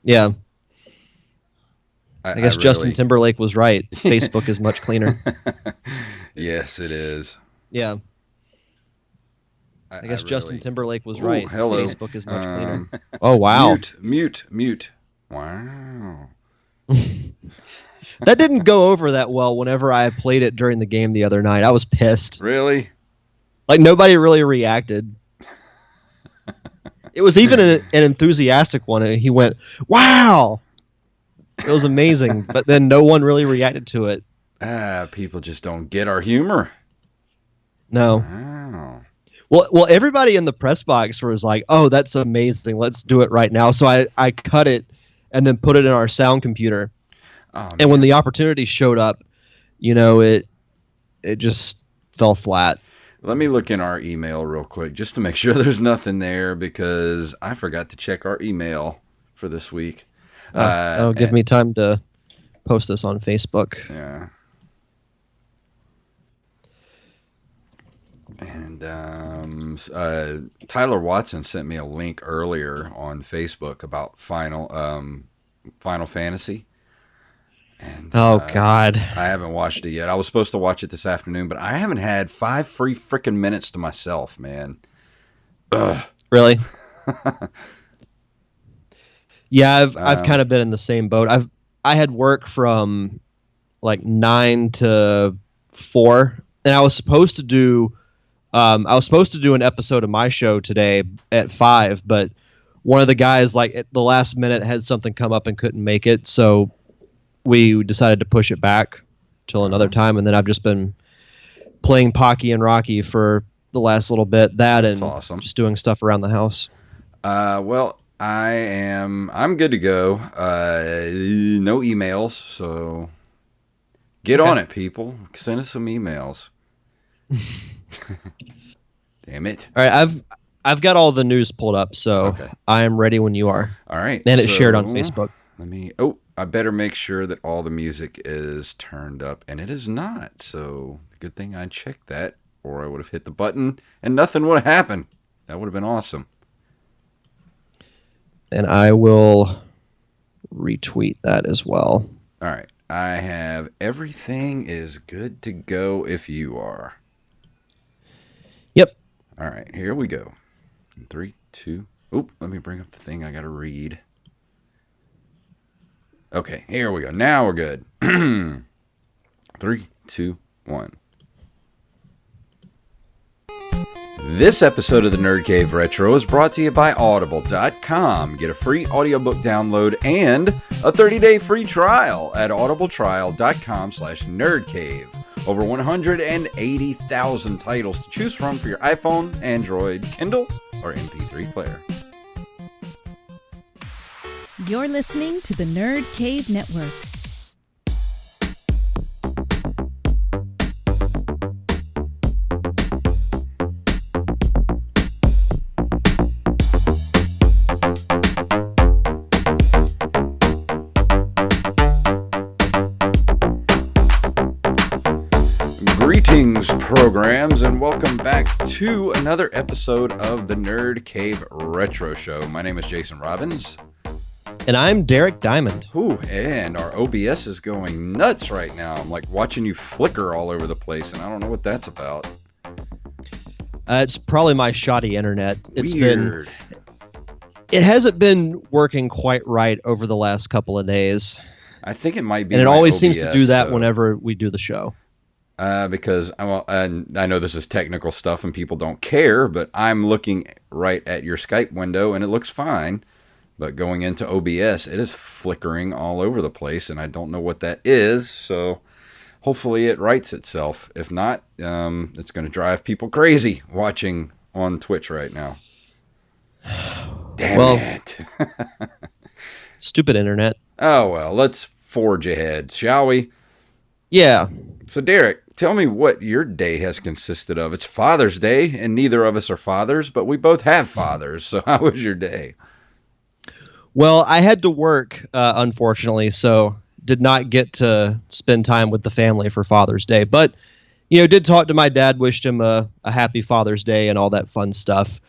Yeah. I guess I Justin really. Timberlake was right. Facebook is much cleaner. Yes, it is. Yeah. I I guess Justin really. Timberlake was Oh, right. hello. Facebook is much cleaner. Um, Oh, wow. mute. Wow. That didn't go over that well whenever I played it during the game the other night. I was pissed. Really? Like, nobody really reacted. It was even an enthusiastic one, and he went, wow! It was amazing, but then no one really reacted to it. People just don't get our humor. No. Wow. Well, everybody in the press box was like, oh, that's amazing. Let's do it right now. So I cut it and then put it in our sound computer. Oh, And when man. the opportunity showed up, it just fell flat. Let me look in our email real quick just to make sure there's nothing there because I forgot to check our email for this week. That'll give me time to post this on Facebook. Yeah. And Tyler Watson sent me a link earlier on Facebook about Final Fantasy. And Oh, God. I haven't watched it yet. I was supposed to watch it this afternoon, but I haven't had 5 free freaking minutes to myself, man. Ugh. Really? Yeah, I've kind of been in the same boat. I had work from like 9 to 4, and I was supposed to do an episode of my show today at 5, but one of the guys like at the last minute had something come up and couldn't make it, so we decided to push it back till another time, and then I've just been playing Pocky and Rocky for the last little bit. That and awesome. Just doing stuff around the house. Well, I'm good to go. No emails, so get on it, people. Send us some emails. Damn it. All right, I've got all the news pulled up, so Okay. I am ready when you are. All right. And it's shared on Facebook. I better make sure that all the music is turned up, and it is not. So good thing I checked that, or I would have hit the button and nothing would have happened. That would have been awesome. And I will retweet that as well. All right. I have everything is good to go if you are. Yep. All right. Here we go. 3, 2. Oop, let me bring up the thing I got to read. Okay, here we go. Now we're good. 3, 2, 1. This episode of the Nerd Cave Retro is brought to you by Audible.com. Get a free audiobook download and a 30-day free trial at audibletrial.com/nerdcave. Over 180,000 titles to choose from for your iPhone, Android, Kindle, or MP3 player. You're listening to the Nerd Cave Network. Greetings, programs, and welcome back to another episode of the Nerd Cave Retro Show. My name is Jason Robbins. And I'm Derek Diamond. Ooh, and our OBS is going nuts right now. I'm like watching you flicker all over the place, and I don't know what that's about. It's probably my shoddy internet. Weird. It hasn't been working quite right over the last couple of days. I think it might be. And it my always OBS, seems to do that though. whenever we do the show. Because I know this is technical stuff and people don't care, but I'm looking right at your Skype window and it looks fine. But going into OBS, it is flickering all over the place, and I don't know what that is. So hopefully it rights itself. If not, it's going to drive people crazy watching on Twitch right now. Damn it. Stupid internet. Oh, well, let's forge ahead, shall we? Yeah. So, Derek, tell me what your day has consisted of. It's Father's Day, and neither of us are fathers, but we both have fathers. So how was your day? Well, I had to work, unfortunately, so did not get to spend time with the family for Father's Day. But, did talk to my dad, wished him a happy Father's Day and all that fun stuff.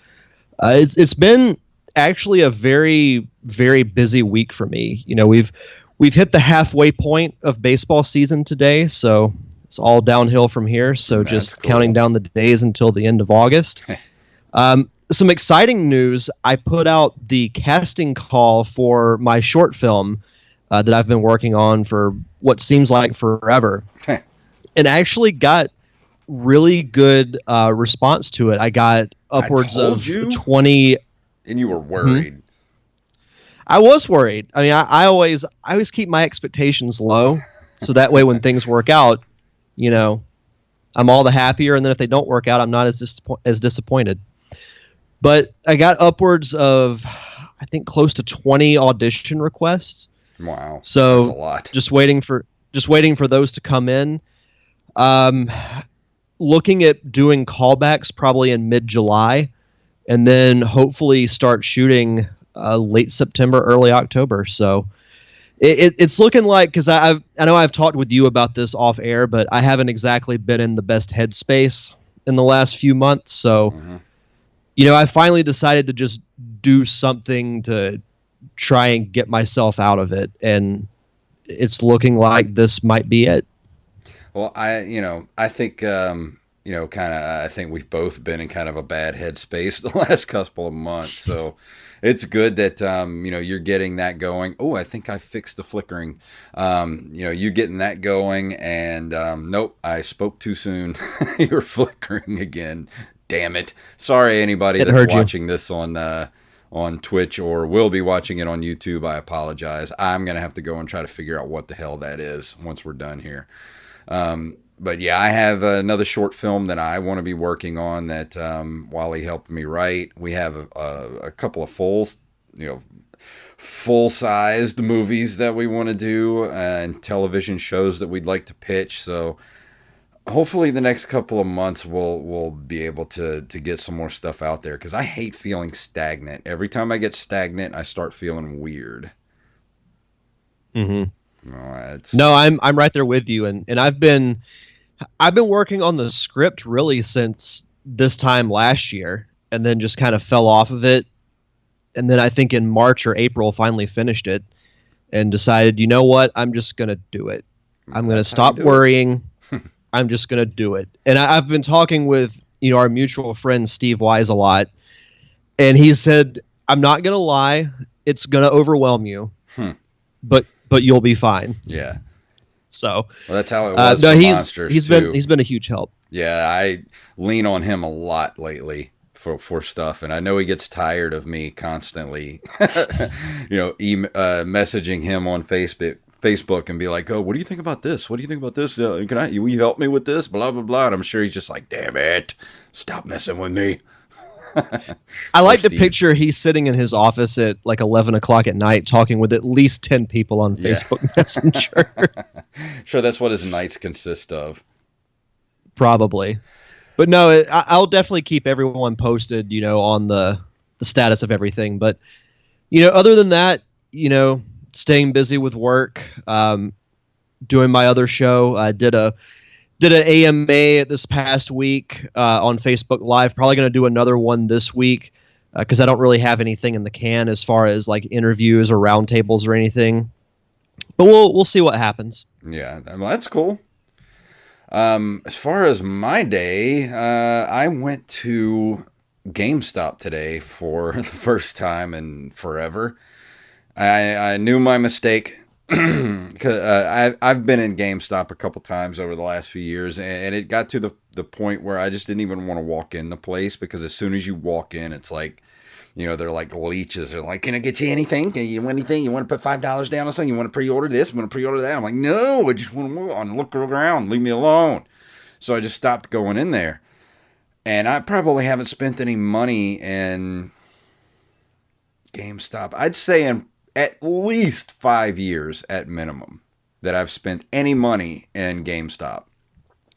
It's been actually a very, very busy week for me. You know, we've hit the halfway point of baseball season today, so it's all downhill from here. So That's just cool. counting down the days until the end of August. Some exciting news. I put out the casting call for my short film that I've been working on for what seems like forever. And actually got really good response to it. I got upwards of 20. And you were worried. I was worried. I mean, I always keep my expectations low, so that way when things work out, you know, I'm all the happier. And then if they don't work out, I'm not as disappointed. But I got upwards of, I think, close to 20 audition requests. Wow, so that's a lot. Just waiting for those to come in. Looking at doing callbacks probably in mid-July, and then hopefully start shooting late September, early October. So it's looking like, because I know I've talked with you about this off air, but I haven't exactly been in the best headspace in the last few months. So, you know, I finally decided to just do something to try and get myself out of it, and it's looking like this might be it. Well, I think, I think we've both been in kind of a bad headspace the last couple of months. So it's good that, you're getting that going. Oh, I think I fixed the flickering. You getting that going, and nope, I spoke too soon. You're flickering again. Damn it. Sorry, anybody that's watching this on Twitch or will be watching it on YouTube. I apologize. I'm going to have to go and try to figure out what the hell that is once we're done here. But yeah, I have another short film that I want to be working on that Wally helped me write. We have a couple of full-sized movies that we want to do and television shows that we'd like to pitch. So hopefully the next couple of months we'll be able to get some more stuff out there, because I hate feeling stagnant. Every time I get stagnant, I start feeling weird. No, I'm right there with you, and I've been working on the script really since this time last year, and then just kind of fell off of it, and then I think in March or April finally finished it and decided, you know what, I'm just gonna do it. I'm gonna stop worrying. I'm just gonna do it. And I've been talking with our mutual friend Steve Wise a lot, and he said, I'm not gonna lie, it's gonna overwhelm you, but you'll be fine. Yeah. So well, that's how it was for Monsters he's been a huge help. Yeah, I lean on him a lot lately for stuff, and I know he gets tired of me constantly, messaging him on Facebook and be like, "Oh, what do you think about this? What do you think about this? Will you help me with this? Blah blah blah." And I'm sure he's just like, "Damn it, stop messing with me." I like to picture he's sitting in his office at like 11 o'clock at night talking with at least 10 people on Facebook Messenger. Sure, that's what his nights consist of. Probably. But no, I'll definitely keep everyone posted, on the status of everything. But, other than that, staying busy with work, doing my other show. I did an AMA this past week on Facebook Live. Probably going to do another one this week because I don't really have anything in the can as far as like interviews or roundtables or anything. But we'll see what happens. Yeah, well, that's cool. As far as my day, I went to GameStop today for the first time in forever. I knew my mistake. Because I've been in GameStop a couple times over the last few years, and it got to the point where I just didn't even want to walk in the place, because as soon as you walk in, it's like, they're like leeches. They're like, "Can I get you anything? Can you want anything? You want to put $5 down or something? You want to pre-order this? You want to pre-order that?" I'm like, "No, I just want to move on, look around, leave me alone." So I just stopped going in there, and I probably haven't spent any money in GameStop. I'd say in at least 5 years at minimum that I've spent any money in GameStop.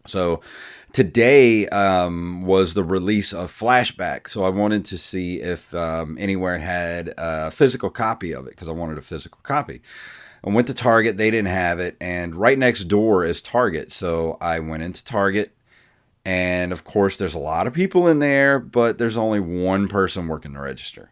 So today was the release of Flashback. So I wanted to see if anywhere had a physical copy of it, because I wanted a physical copy. I went to Target. They didn't have it. And right next door is Target. So I went into Target. And of course, there's a lot of people in there, but there's only one person working the register.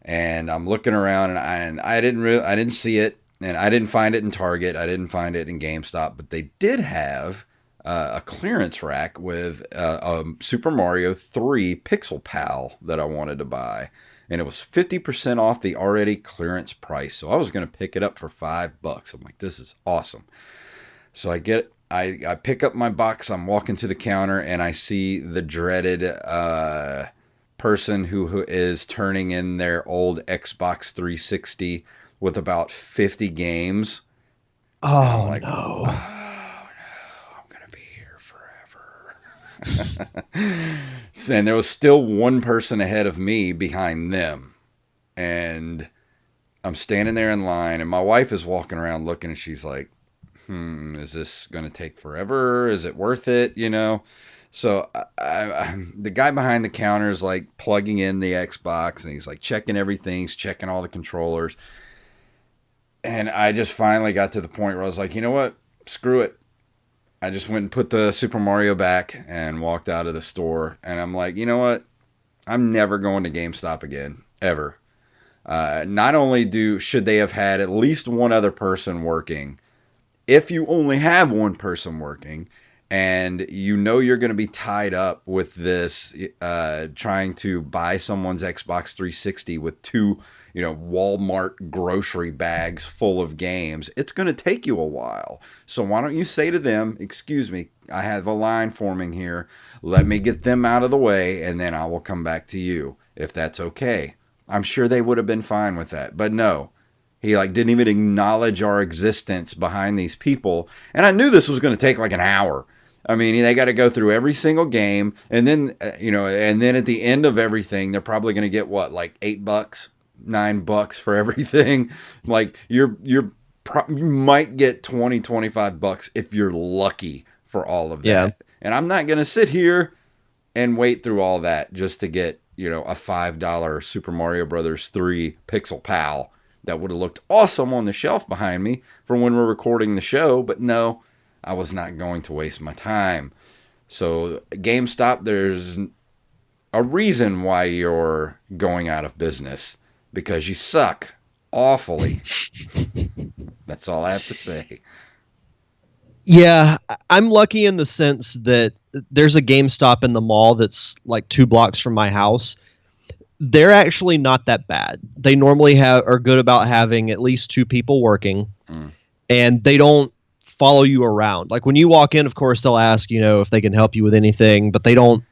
And I'm looking around, and I didn't see it, and I didn't find it in Target. I didn't find it in GameStop, but they did have a clearance rack with a Super Mario 3 Pixel Pal that I wanted to buy. And it was 50% off the already clearance price. So I was going to pick it up for $5. I'm like, this is awesome. So I pick up my box. I'm walking to the counter, and I see the dreaded person who is turning in their old Xbox 360 with about 50 games. Oh, and I'm like, no. Oh, no. I'm going to be here forever. And there was still one person ahead of me behind them. And I'm standing there in line, and my wife is walking around looking, and she's like, is this going to take forever? Is it worth it? You know? So the guy behind the counter is like plugging in the Xbox, and he's like checking everything. He's checking all the controllers. And I just finally got to the point where I was like, you know what? Screw it. I just went and put the Super Mario back and walked out of the store. And I'm like, you know what? I'm never going to GameStop again, ever. Not only should they have had at least one other person working, if you only have one person working and you know you're going to be tied up with this, trying to buy someone's Xbox 360 with two, Walmart grocery bags full of games, it's going to take you a while. So why don't you say to them, excuse me, I have a line forming here. Let me get them out of the way, and then I will come back to you, if that's okay. I'm sure they would have been fine with that. But no, he didn't even acknowledge our existence behind these people. And I knew this was going to take like an hour. I mean, they got to go through every single game. And then, and then at the end of everything, they're probably going to get what, like $8, $9 for everything. Like you might get $20, $25 if you're lucky for all of that. Yeah. And I'm not going to sit here and wait through all that just to get, a $5 Super Mario Brothers 3 Pixel Pal that would have looked awesome on the shelf behind me for when we're recording the show. But no, I was not going to waste my time. So GameStop, there's a reason why you're going out of business, because you suck awfully. That's all I have to say. Yeah, I'm lucky in the sense that there's a GameStop in the mall that's like 2 blocks from my house. They're actually not that bad. They normally are good about having at least 2 people working, and they don't follow you around. Like when you walk in, of course, they'll ask, if they can help you with anything, but they don't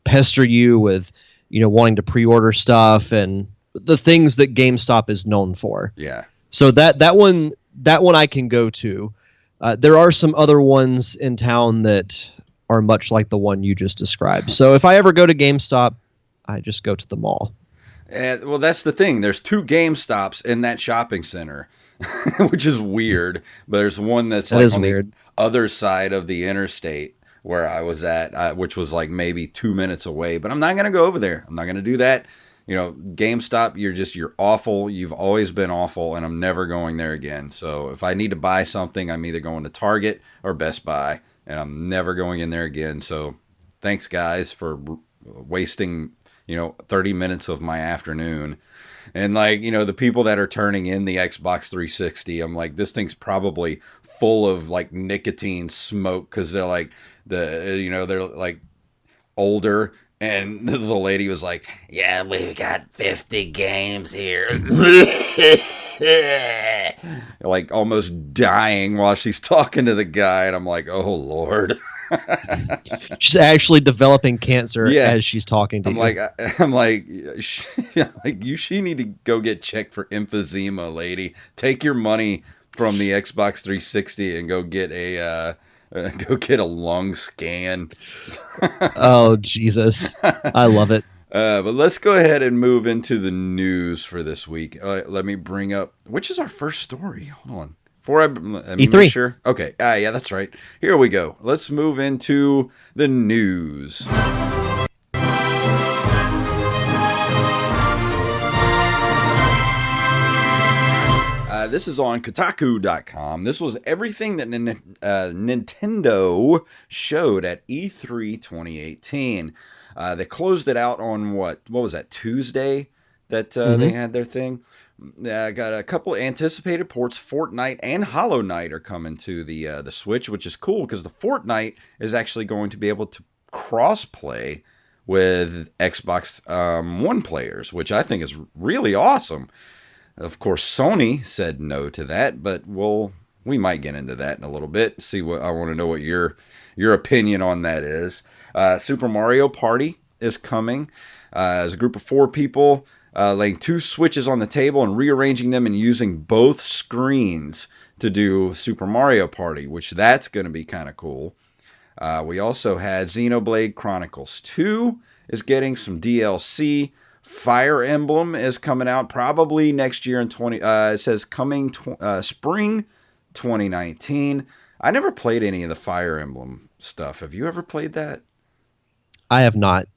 pester you with, wanting to pre-order stuff and the things that GameStop is known for. Yeah. So that one I can go to. There are some other ones in town that are much like the one you just described. So if I ever go to GameStop, I just go to the mall. Well, that's the thing. There's 2 GameStops in that shopping center, which is weird. But there's one that's like on the other side of the interstate where I was at, which was like maybe 2 minutes away. But I'm not going to go over there. I'm not going to do that. GameStop, you're awful. You've always been awful, and I'm never going there again. So if I need to buy something, I'm either going to Target or Best Buy, and I'm never going in there again. So thanks, guys, for wasting, 30 minutes of my afternoon. And the people that are turning in the Xbox 360, I'm like, this thing's probably full of like nicotine smoke, because they're like they're like older. And the lady was like, yeah, we've got 50 games here. Like almost dying while she's talking to the guy. And I'm like, oh, Lord. She's actually developing cancer as she's talking to you. She need to go get checked for emphysema, lady. Take your money from the Xbox 360 and go get a lung scan. Oh, Jesus. I love it. But let's go ahead and move into the news for this week. Let me bring up, which is our first story? Hold on. Let me E3. make sure. Okay. Yeah, that's right. Here we go. Let's move into the news. This is on Kotaku.com. This was everything that Nintendo showed at E3 2018. They closed it out on what was that, Tuesday? that they had their thing. Got a couple anticipated ports. Fortnite and Hollow Knight are coming to the Switch, which is cool because the Fortnite is actually going to be able to cross-play with Xbox One players, which I think is really awesome. Of course, Sony said no to that, but we might get into that in a little bit. I want to know what your opinion on that is. Super Mario Party is coming as a group of 4 people. Laying 2 Switches on the table and rearranging them and using both screens to do Super Mario Party, which that's going to be kind of cool. We also had Xenoblade Chronicles 2 is getting some DLC. Fire Emblem is coming out probably next year in it says coming spring 2019. I never played any of the Fire Emblem stuff. Have you ever played that? I have not.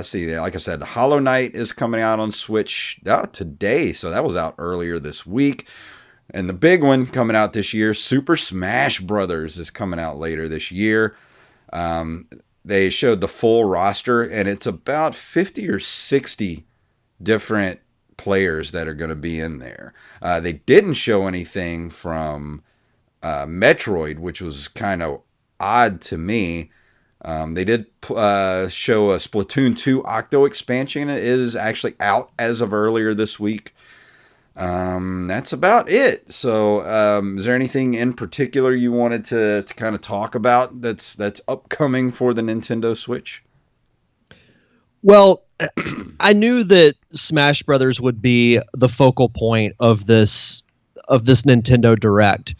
See, like I said, Hollow Knight is coming out on Switch today, so that was out earlier this week. And the big one coming out this year, Super Smash Brothers, is coming out later this year. They showed the full roster, and it's about 50 or 60 different players that are going to be in there. They didn't show anything from Metroid, which was kind of odd to me. They did show a Splatoon 2 Octo expansion. It is actually out as of earlier this week. That's about it. So, is there anything in particular you wanted to kind of talk about that's upcoming for the Nintendo Switch? Well, I knew that Smash Brothers would be the focal point of this Nintendo Direct.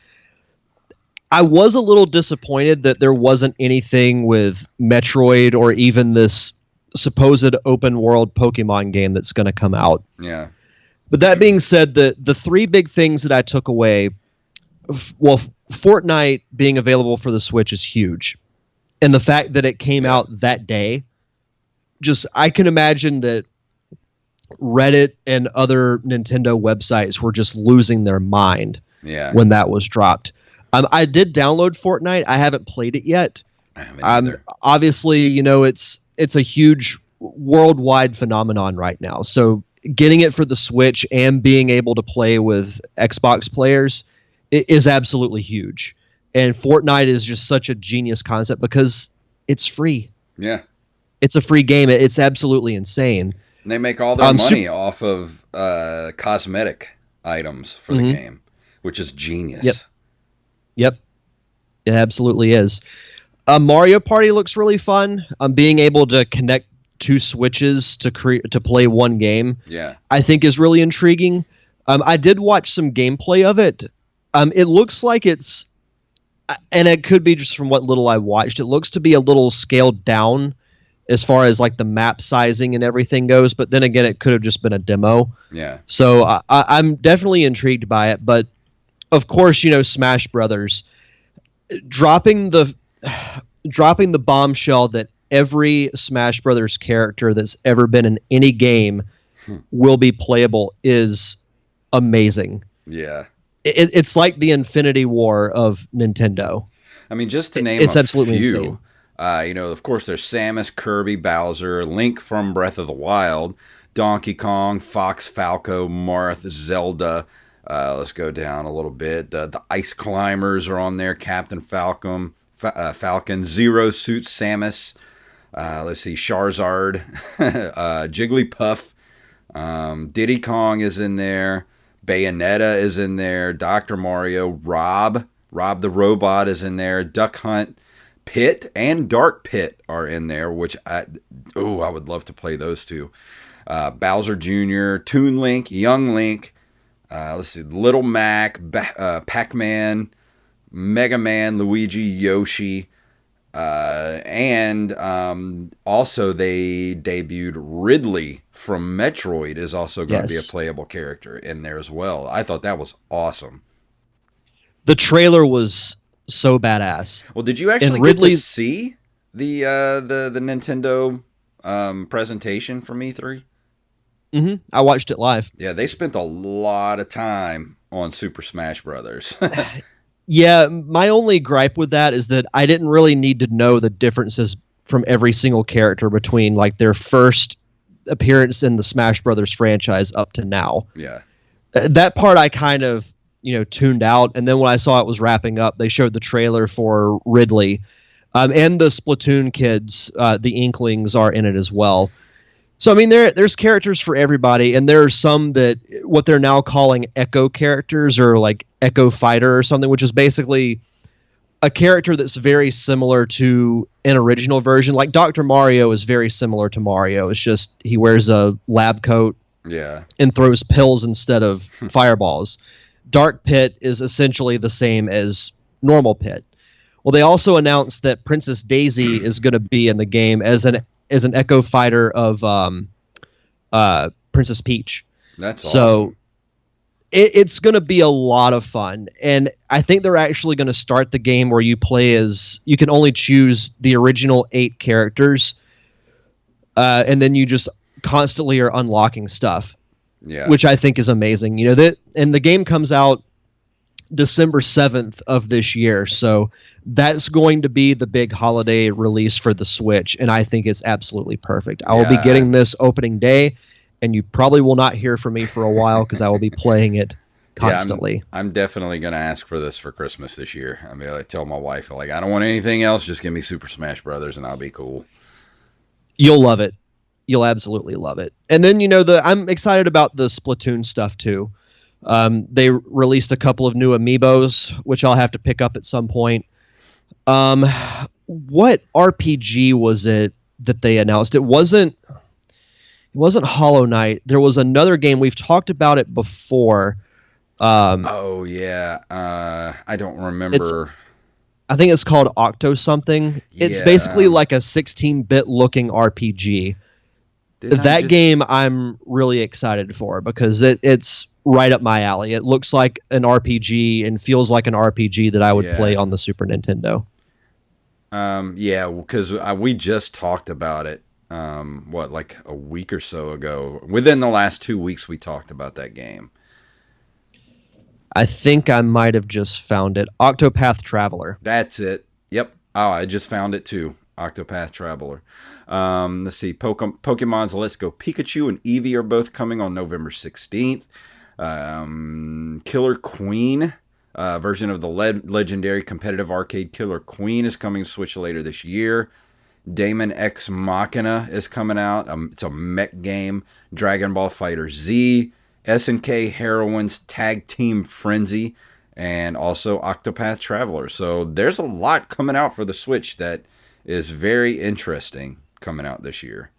I was a little disappointed that there wasn't anything with Metroid or even this supposed open world Pokemon game that's going to come out. Yeah. But that being said, the 3 big things that I took away, Fortnite being available for the Switch is huge. And the fact that it came out that day, I can imagine that Reddit and other Nintendo websites were just losing their mind when that was dropped. I did download Fortnite. I haven't played it yet. I haven't either. Obviously, it's a huge worldwide phenomenon right now. So getting it for the Switch and being able to play with Xbox players is absolutely huge. And Fortnite is just such a genius concept because it's free. Yeah. It's a free game. It's absolutely insane. And they make all their money off of cosmetic items for the game, which is genius. Yep. It absolutely is. Mario Party looks really fun. Being able to connect 2 Switches to play one game, I think is really intriguing. I did watch some gameplay of it. It looks like it's, and it could be just from what little I watched, it looks to be a little scaled down as far as like the map sizing and everything goes. But then again, it could have just been a demo. Yeah. So I'm definitely intrigued by it. But of course, Smash Brothers dropping the bombshell that every Smash Brothers character that's ever been in any game will be playable is amazing. Yeah. It's like the Infinity War of Nintendo. I mean, just to name a absolutely few, insane. Of course, there's Samus, Kirby, Bowser, Link from Breath of the Wild, Donkey Kong, Fox, Falco, Marth, Zelda. Let's go down a little bit. The Ice Climbers are on there. Captain Falcon, Zero Suit Samus. Let's see, Charizard, Jigglypuff, Diddy Kong is in there. Bayonetta is in there. Dr. Mario, Rob the Robot is in there. Duck Hunt, Pit, and Dark Pit are in there, which I would love to play those 2. Bowser Jr., Toon Link, Young Link. Let's see, Little Mac, Pac-Man, Mega Man, Luigi, Yoshi, and also they debuted Ridley from Metroid is also going to be a playable character in there as well. I thought that was awesome. The trailer was so badass. Well, did you actually get to see the Nintendo presentation from E3? Mm-hmm. I watched it live. Yeah, they spent a lot of time on Super Smash Brothers. Yeah, my only gripe with that is that I didn't really need to know the differences from every single character between like their first appearance in the Smash Brothers franchise up to now. Yeah. That part I kind of, tuned out. And then when I saw it was wrapping up, they showed the trailer for Ridley. And the Splatoon kids, the Inklings, are in it as well. So, I mean, there's characters for everybody, and there are some that what they're now calling Echo characters, or like Echo Fighter or something, which is basically a character that's very similar to an original version. Like Dr. Mario is very similar to Mario. It's just he wears a lab coat and throws pills instead of fireballs. Dark Pit is essentially the same as normal Pit. Well, they also announced that Princess Daisy is going to be in the game as an Echo Fighter of Princess Peach. That's awesome. So it's going to be a lot of fun. And I think they're actually going to start the game where you can only choose the original 8 characters. And then you just constantly are unlocking stuff. Yeah. Which I think is amazing. And the game comes out December 7th of this year. So that's going to be the big holiday release for the Switch, and I think it's absolutely perfect. I will be getting this opening day, and you probably will not hear from me for a while because I will be playing it constantly. I'm definitely going to ask for this for Christmas this year. I mean, I tell my wife, I don't want anything else. Just give me Super Smash Brothers, and I'll be cool. You'll love it. You'll absolutely love it. And then, I'm excited about the Splatoon stuff, too. They released a couple of new amiibos, which I'll have to pick up at some point. What RPG was it that they announced? It wasn't Hollow Knight. There was another game. We've talked about it before. I don't remember. I think it's called Octo something. It's basically like a 16-bit looking RPG. Game I'm really excited for because it's right up my alley. It looks like an RPG and feels like an RPG that I would play on the Super Nintendo. Because we just talked about it, like a week or so ago. Within the last 2 weeks, we talked about that game. I think I might have just found it. Octopath Traveler. That's it. Yep. Oh, I just found it too. Octopath Traveler. Let's see. Pokemon's Let's Go Pikachu and Eevee are both coming on November 16th. Killer Queen, version of the legendary competitive arcade Killer Queen, is coming to Switch later this year. Daemon X Machina is coming out. It's a mech game. Dragon Ball Fighter Z, SNK Heroines Tag Team Frenzy, and also Octopath Traveler. So there's a lot coming out for the Switch that is very interesting coming out this year.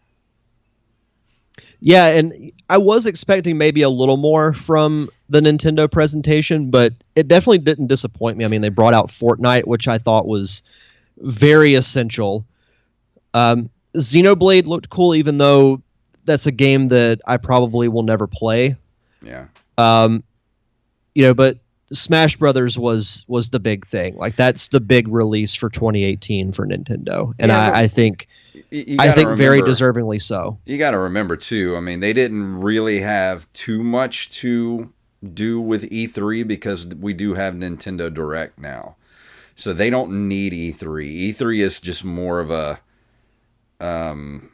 Yeah, and I was expecting maybe a little more from the Nintendo presentation, but it definitely didn't disappoint me. I mean, they brought out Fortnite, which I thought was very essential. Xenoblade looked cool, even though that's a game that I probably will never play. Yeah. But Smash Brothers was the big thing. Like, that's the big release for 2018 for Nintendo, and I think very deservingly so. You got to remember too. I mean, they didn't really have too much to do with E3 because we do have Nintendo Direct now, so they don't need E3. E3 is just more of a, I don't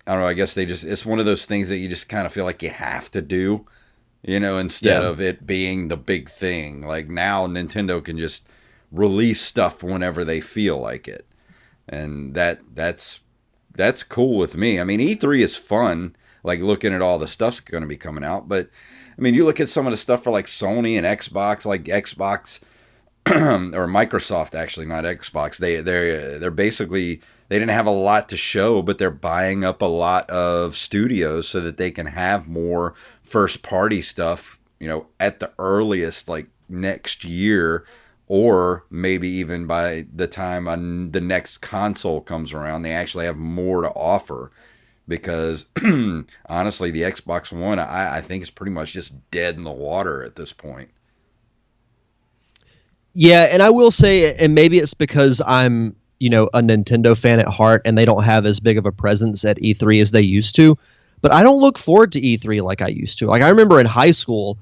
know. I guess it's one of those things that you just kind of feel like you have to do. Instead of it being the big thing. Like now Nintendo can just release stuff whenever they feel like it. And that's cool with me. I mean, E3 is fun, like looking at all the stuff's going to be coming out. But I mean, you look at some of the stuff for like Sony and Xbox, like Xbox or Microsoft, actually, not Xbox. They're basically, they didn't have a lot to show, but they're buying up a lot of studios so that they can have more first party stuff, at the earliest, like next year, or maybe even by the time the next console comes around, they actually have more to offer. Because honestly, the Xbox One, I think is pretty much just dead in the water at this point. Yeah, and I will say, and maybe it's because I'm, a Nintendo fan at heart, and they don't have as big of a presence at E3 as they used to. But I don't look forward to E3 like I used to. Like, I remember in high school,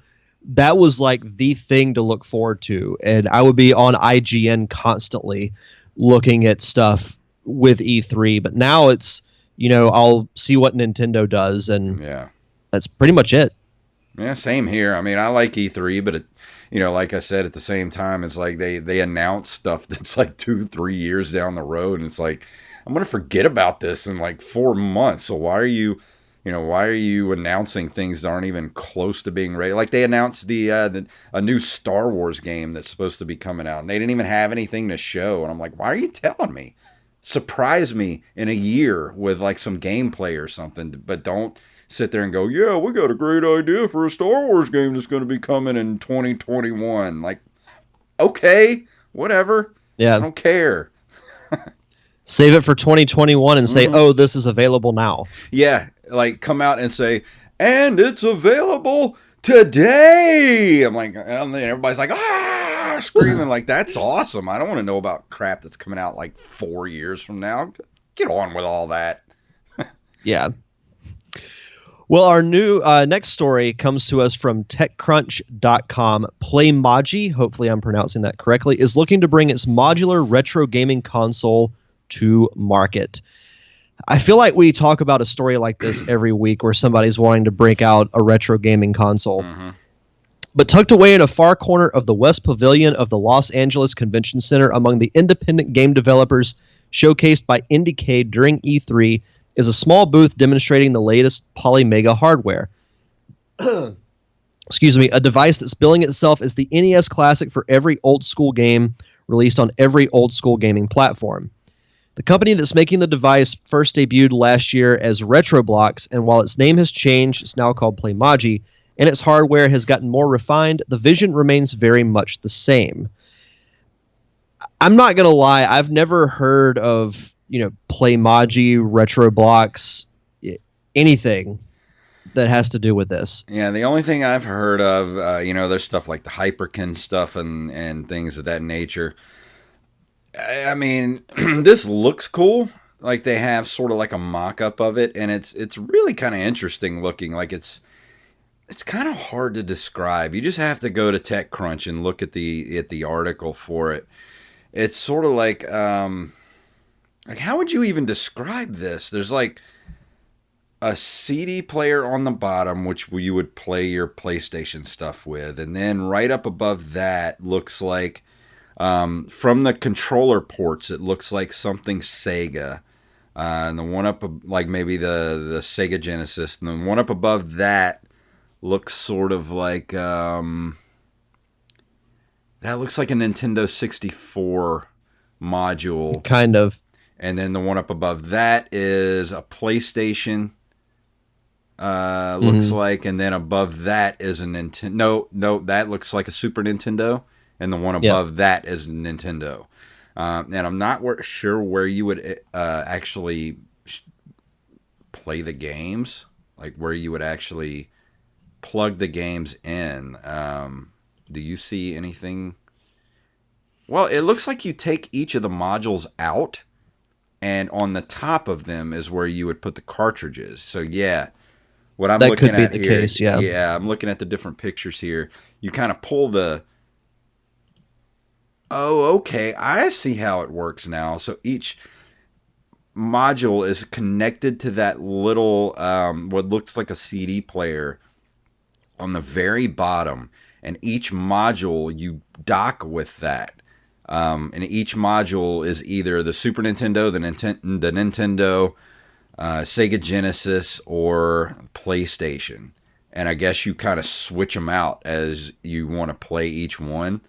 that was like the thing to look forward to. And I would be on IGN constantly looking at stuff with E3. But now it's I'll see what Nintendo does, and Yeah. that's pretty much it. Yeah, same here. I mean, I like E3, but like I said, at the same time, it's like they announce stuff that's like 2-3 years down the road, and it's like I'm gonna forget about this in like 4 months. So why are you announcing things that aren't even close to being ready? Like they announced a new Star Wars game that's supposed to be coming out, and they didn't even have anything to show. And I'm like, why are you telling me? Surprise me in a year with like some gameplay or something, but don't sit there and go, yeah, we got a great idea for a Star Wars game that's going to be coming in 2021. Like, okay, whatever. Yeah. I don't care. Save it for 2021 and say, oh, this is available now. Yeah, like come out and say, and it's available today. I'm like, and everybody's like, screaming like, that's awesome. I don't want to know about crap that's coming out like 4 years from now. Get on with all that. Yeah. Well, our new next story comes to us from TechCrunch.com. Playmaji, hopefully I'm pronouncing that correctly, is looking to bring its modular retro gaming console to market. I feel like we talk about a story like this every week where somebody's wanting to break out a retro gaming console. Mm-hmm. But tucked away in a far corner of the West Pavilion of the Los Angeles Convention Center among the independent game developers showcased by Indiecade during E3 is a small booth demonstrating the latest Polymega hardware. Excuse me, a device that's billing itself as the NES Classic for every old-school game released on every old-school gaming platform. The company that's making the device first debuted last year as Retroblocks, and while its name has changed, it's now called Playmaji, and its hardware has gotten more refined, the vision remains very much the same. I'm not going to lie, I've never heard of Playmaji, Retroblocks, anything that has to do with this. Yeah, the only thing I've heard of, there's stuff like the Hyperkin stuff and things of that nature. I mean, this looks cool. Like they have sort of like a mock-up of it, and it's really kind of interesting looking. Like it's kind of hard to describe. You just have to go to TechCrunch and look at the article for it. It's sort of like how would you even describe this? There's like a CD player on the bottom, which you would play your PlayStation stuff with. And then right up above that looks like, from the controller ports, it looks like something Sega. And the one up, like maybe the Sega Genesis. And the one up above that looks sort of like, that looks like a Nintendo 64 module. Kind of. And then the one up above that is a PlayStation, looks like. And then above that is a Nintendo. No, that looks like a Super Nintendo. And the one above that is Nintendo. And I'm not sure where you would actually play the games. Like where you would actually plug the games in. Do you see anything? Well, it looks like you take each of the modules out. And on the top of them is where you would put the cartridges. So yeah, what I'm looking at here, case, yeah, I'm looking at the different pictures here. You kind of pull the. Oh, okay, I see how it works now. So each module is connected to that little what looks like a CD player on the very bottom, and each module you dock with that. And each module is either the Super Nintendo, the Nintendo, Sega Genesis, or PlayStation. And I guess you kind of switch them out as you want to play each one,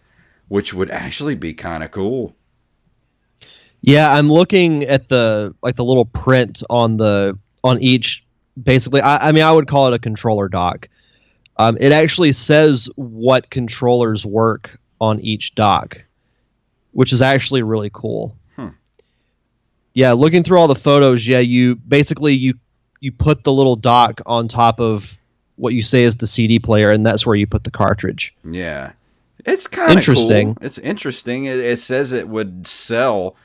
which would actually be kind of cool. Yeah, I'm looking at the little print on each. Basically, I mean, I would call it a controller dock. It actually says what controllers work on each dock, which is actually really cool. Yeah, looking through all the photos, you basically you put the little dock on top of what you say is the CD player, and that's where you put the cartridge. Yeah, it's kind of interesting. Cool. It's interesting. It says it would sell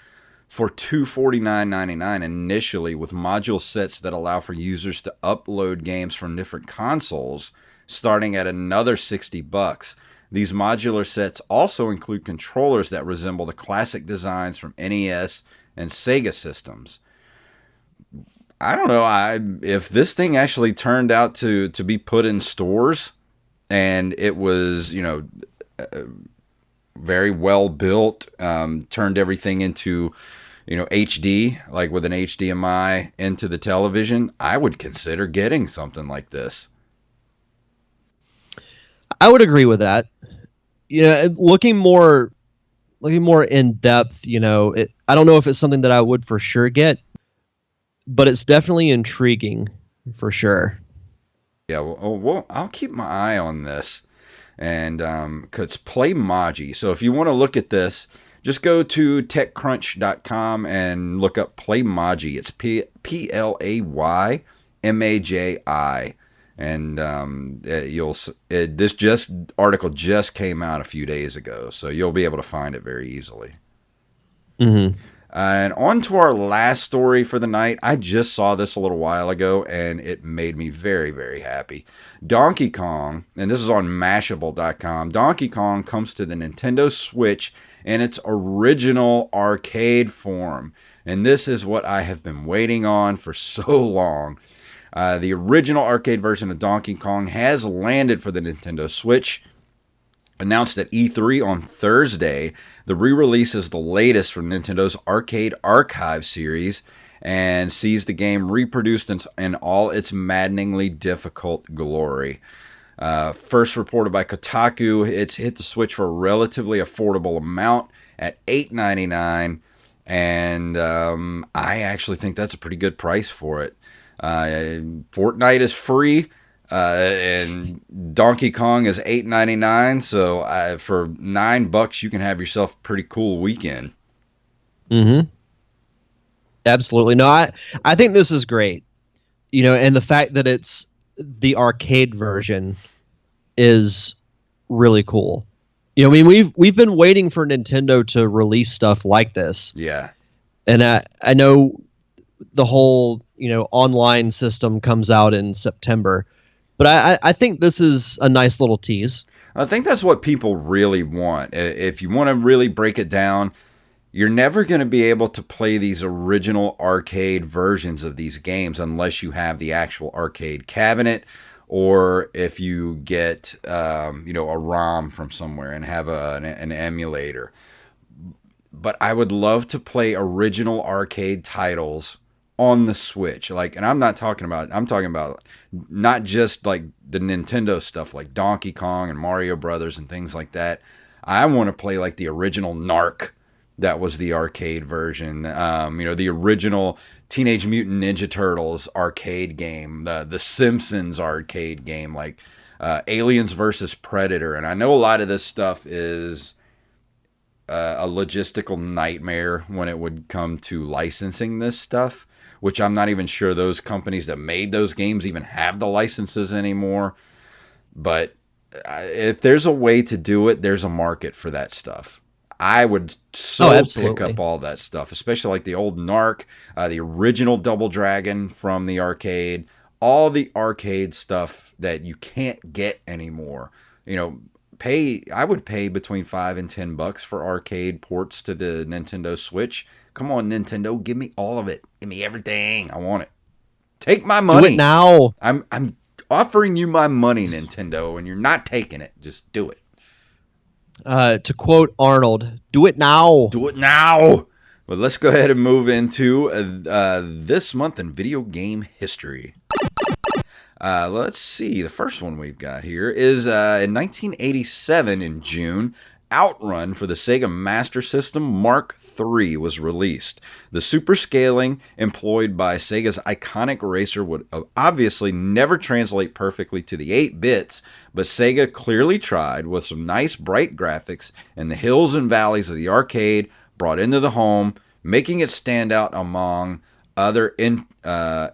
for $249.99 initially, with module sets that allow for users to upload games from different consoles, starting at another $60. These modular sets also include controllers that resemble the classic designs from NES and Sega systems. I don't know. If this thing actually turned out to be put in stores, and it was, very well built, turned everything into, HD, like with an HDMI into the television, I would consider getting something like this. I would agree with that. Yeah, looking more in depth, I don't know if it's something that I would for sure get, but it's definitely intriguing for sure. Yeah, well, I'll keep my eye on this, and it's Playmaji. So if you want to look at this, just go to TechCrunch.com and look up Playmaji. It's PlayMaji, and this article just came out a few days ago, so you'll be able to find it very easily. Mm-hmm. And on to our last story for the night. I just saw this a little while ago, and it made me very, very happy. Donkey Kong, and this is on Mashable.com, Donkey Kong comes to the Nintendo Switch in its original arcade form. And this is what I have been waiting on for so long. The original arcade version of Donkey Kong has landed for the Nintendo Switch. Announced at E3 on Thursday, the re-release is the latest from Nintendo's Arcade Archive series and sees the game reproduced in all its maddeningly difficult glory. First reported by Kotaku, it's hit the Switch for a relatively affordable amount at $8.99, and I actually think that's a pretty good price for it. Fortnite is free. And Donkey Kong is $8.99, so for $9 you can have yourself a pretty cool weekend. Mm-hmm. Absolutely. No, I think this is great. And the fact that it's the arcade version is really cool. I mean, we've been waiting for Nintendo to release stuff like this. Yeah. And I know the whole, online system comes out in September. But I think this is a nice little tease. I think that's what people really want. If you want to really break it down, you're never going to be able to play these original arcade versions of these games unless you have the actual arcade cabinet, or if you get a ROM from somewhere and have an emulator. But I would love to play original arcade titles on the Switch, and I'm talking about not just like the Nintendo stuff like Donkey Kong and Mario Brothers and things like that. I want to play like the original Narc, that was the arcade version. The original Teenage Mutant Ninja Turtles arcade game, the Simpsons arcade game, like Aliens versus Predator. And I know a lot of this stuff is a logistical nightmare when it would come to licensing this stuff, which I'm not even sure those companies that made those games even have the licenses anymore. But if there's a way to do it, there's a market for that stuff. I would pick up all that stuff, especially like the old Narc, the original Double Dragon from the arcade, all the arcade stuff that you can't get anymore. I would pay between $5 and $10 for arcade ports to the Nintendo Switch. Come on, Nintendo, give me all of it. Give me everything. I want it. Take my money. Do it now. I'm offering you my money, Nintendo, and you're not taking it. Just do it. To quote Arnold, do it now. Do it now. Well, let's go ahead and move into this month in video game history. Let's see. The first one we've got here is in 1987 in June, Outrun for the Sega Master System Mark III was released. The super scaling employed by Sega's iconic racer would obviously never translate perfectly to the 8 bits, but Sega clearly tried with some nice bright graphics and the hills and valleys of the arcade brought into the home, making it stand out among other into the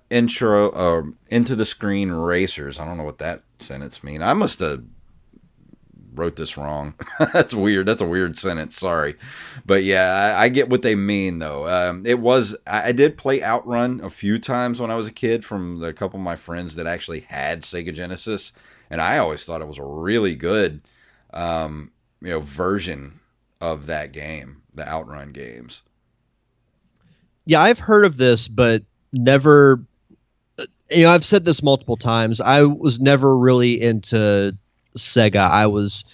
screen racers. I don't know what that sentence means. I must have wrote this wrong. That's weird. That's a weird sentence. Sorry. But yeah, I get what they mean though. I did play Outrun a few times when I was a kid from a couple of my friends that actually had Sega Genesis. And I always thought it was a really good, version of that game, the Outrun games. Yeah, I've heard of this, but never I've said this multiple times. I was never really into Sega. I was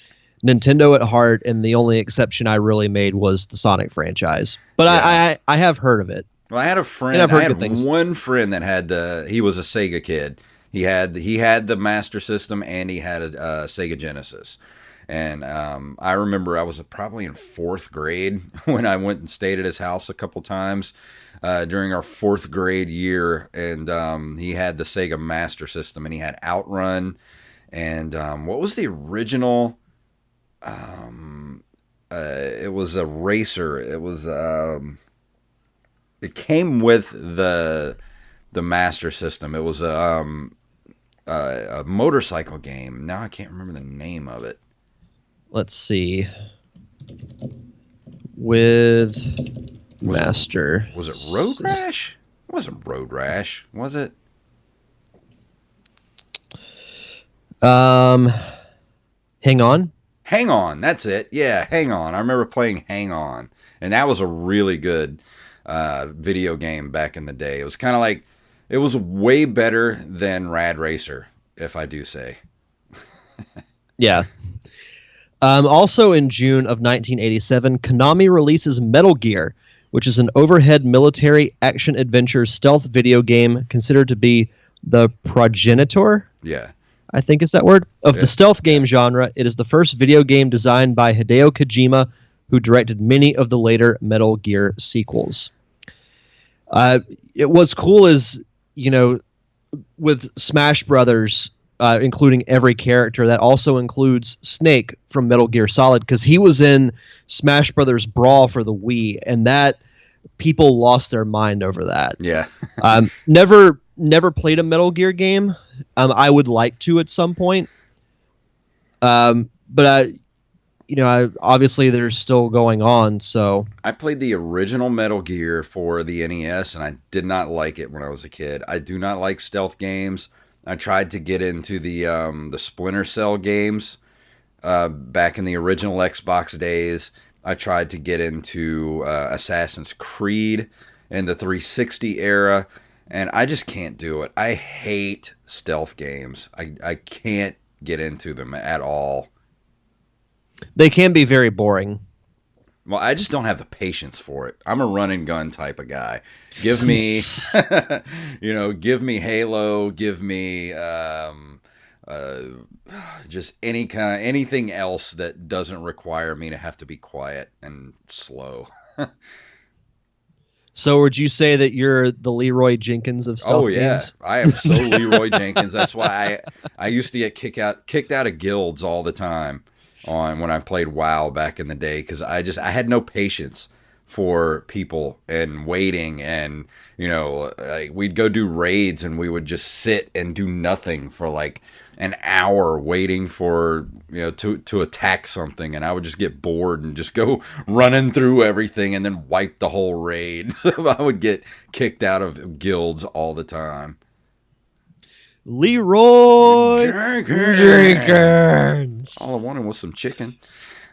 Nintendo at heart, and the only exception I really made was the Sonic franchise. But Yeah. I have heard of it. Well, I had a And friend. I've I heard had good things. one friend that had he was a Sega kid. He had the Master System and he had a Sega Genesis. And I remember I was probably in fourth grade when I went and stayed at his house a couple times during our fourth grade year. And he had the Sega Master System and he had Outrun. And what was the original? It was a racer. It was. It came with the Master System. It was a motorcycle game. Now I can't remember the name of it. Let's see. With Master. Was it Road Rash? It wasn't Road Rash, was it? Hang on. Hang On. That's it. Yeah, Hang On. I remember playing Hang On, and that was a really good video game back in the day. It was kind of like, it was way better than Rad Racer, if I do say. Yeah. Also in June of 1987, Konami releases Metal Gear, which is an overhead military action-adventure stealth video game considered to be the progenitor, Yeah. I think is that word, of the stealth game genre. It is the first video game designed by Hideo Kojima, who directed many of the later Metal Gear sequels. What's cool is, with Smash Brothers, including every character, that also includes Snake from Metal Gear Solid, because he was in Smash Brothers Brawl for the Wii, and that people lost their mind over that. Yeah. Never played a Metal Gear game. I would like to at some point. But obviously they're still going on. So I played the original Metal Gear for the NES, and I did not like it when I was a kid. I do not like stealth games. I tried to get into the Splinter Cell games back in the original Xbox days. I tried to get into Assassin's Creed in the 360 era, and I just can't do it. I hate stealth games. I can't get into them at all. They can be very boring. Well, I just don't have the patience for it. I'm a run and gun type of guy. Give me, give me Halo. Give me just anything else that doesn't require me to have to be quiet and slow. So would you say that you're the Leroy Jenkins of stealth games? I am so Leroy Jenkins. That's why I used to get kicked out of guilds all the time when I played WoW back in the day, because I had no patience for people and waiting, and like we'd go do raids and we would just sit and do nothing for like an hour waiting for to attack something, and I would just get bored and just go running through everything and then wipe the whole raid. So I would get kicked out of guilds all the time. Leroy Jenkins. All I wanted was some chicken.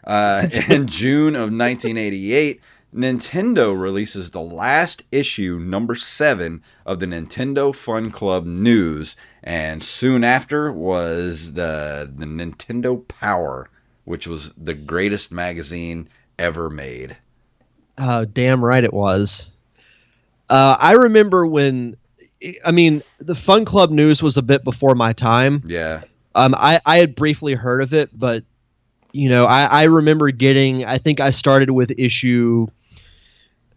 In June of 1988, Nintendo releases the last issue, number 7, of the Nintendo Fun Club News, and soon after was the Nintendo Power, which was the greatest magazine ever made. Oh, damn right it was. I remember when, the Fun Club News was a bit before my time. Yeah. I had briefly heard of it, but I remember I think I started with issue,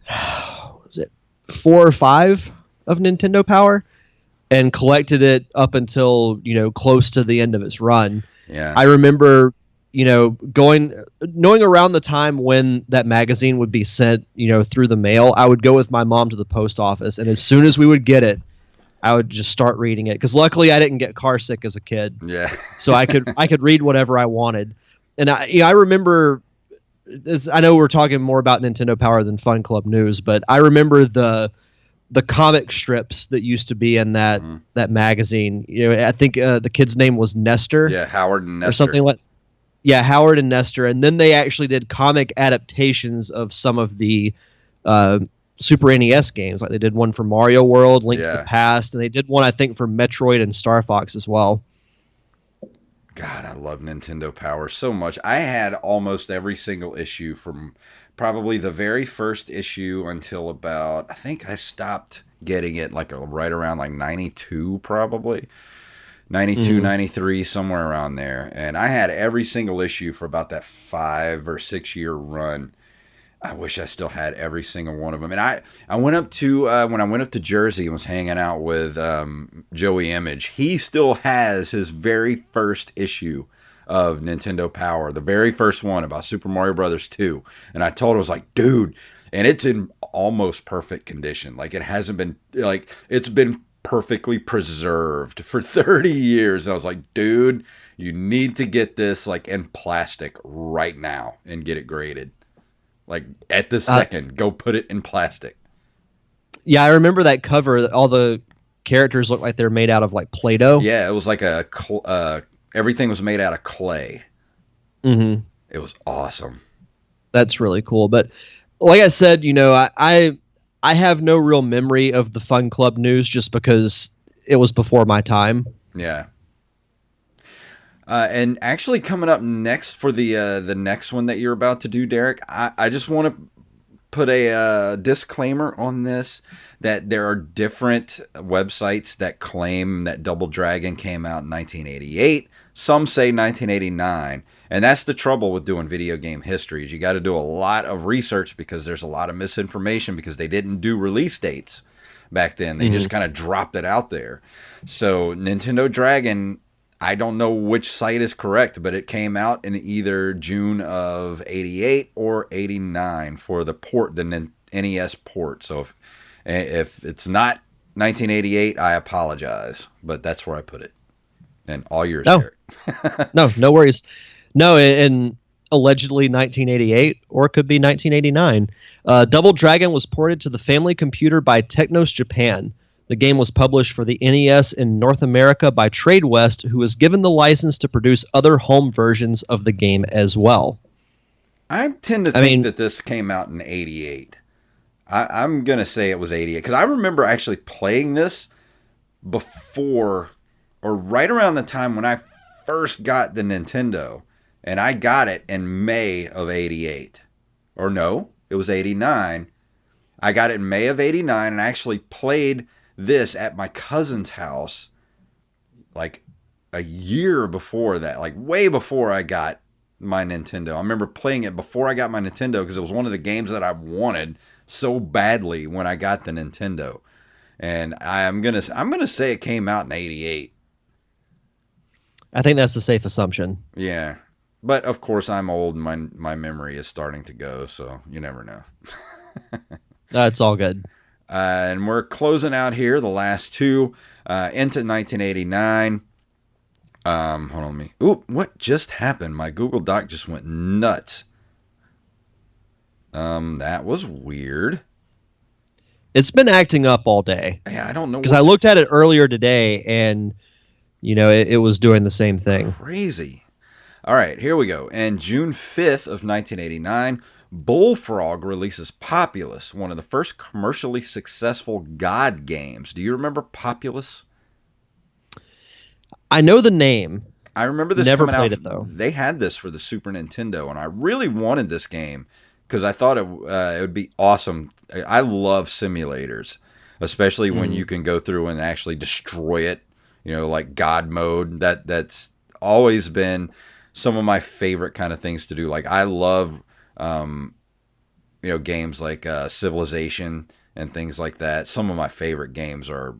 was it 4 or 5 of Nintendo Power, and collected it up until, close to the end of its run. Yeah. I remember, knowing around the time when that magazine would be sent, through the mail, I would go with my mom to the post office, and as soon as we would get it, I would just start reading it, because luckily I didn't get car sick as a kid. Yeah. So I could read whatever I wanted. And I remember, I know we're talking more about Nintendo Power than Fun Club News, but I remember the comic strips that used to be in that magazine. I think the kid's name was Nestor. Yeah, Howard and Nestor. Or something like. Yeah, Howard and Nestor, and then they actually did comic adaptations of some of the Super NES games. Like they did one for Mario World, Link to the Yeah. Past, and they did one I think for Metroid and Star Fox as well. God, I love Nintendo Power so much. I had almost every single issue from probably the very first issue until about, I think I stopped getting it like right around like 92 probably. 92, 93, somewhere around there. And I had every single issue for about that 5 or 6 year run. I wish I still had every single one of them. And I went up to, when I went up to Jersey and was hanging out with Joey Image, he still has his very first issue of Nintendo Power, the very first one about Super Mario Brothers 2. And I told him, I was like, dude, and it's in almost perfect condition. Like it hasn't been, like it's been perfectly preserved for 30 years. And I was like, dude, you need to get this like in plastic right now and get it graded. Like at this second, go put it in plastic. Yeah, I remember that cover. All the characters look like they're made out of like Play-Doh. Yeah, it was like everything was made out of clay. Mm-hmm. It was awesome. That's really cool. But like I said, you know, I have no real memory of the Fun Club news just because it was before my time. Yeah. And actually coming up next for the next one that you're about to do, Derek, I just want to put a disclaimer on this that there are different websites that claim that Double Dragon came out in 1988. Some say 1989. And that's the trouble with doing video game history is you got to do a lot of research because there's a lot of misinformation because they didn't do release dates back then. They just kind of dropped it out there. So Nintendo Dragon, I don't know which site is correct, but it came out in either June of 88 or 89 for the port, the NES port. So if it's not 1988, I apologize, but that's where I put it. And all yours, Eric. No worries. No, in allegedly 1988, or it could be 1989. Double Dragon was ported to the family computer by Technos Japan. The game was published for the NES in North America by TradeWest, who was given the license to produce other home versions of the game as well. I tend to think that this came out in 88. I'm going to say it was 88, because I remember actually playing this before, or right around the time when I first got the Nintendo, and I got it in May of 88. Or no, it was 89. I got it in May of 89, and I actually played this at my cousin's house like a year before that, like way before I got my Nintendo. I remember playing it before I got my Nintendo because it was one of the games that I wanted so badly when I got the Nintendo. And I'm gonna say it came out in 88. I think that's a safe assumption. Yeah. But of course I'm old and my memory is starting to go, so you never know. It's all good. And we're closing out here, the last two, into 1989. Hold on me. Ooh, what just happened? My Google Doc just went nuts. That was weird. It's been acting up all day. Yeah, I don't know. Because I looked at it earlier today, and, you know, it was doing the same thing. Crazy. All right, here we go. And June 5th of 1989... Bullfrog releases Populous, one of the first commercially successful God games. Do you remember Populous? I know the name. I remember this Never coming played out. it, though. They had this for the Super Nintendo, and I really wanted this game because I thought it would be awesome. I love simulators, especially when you can go through and actually destroy it, you know, like God mode. That's always been some of my favorite kind of things to do. Like I love... you know, games like Civilization and things like that. Some of my favorite games are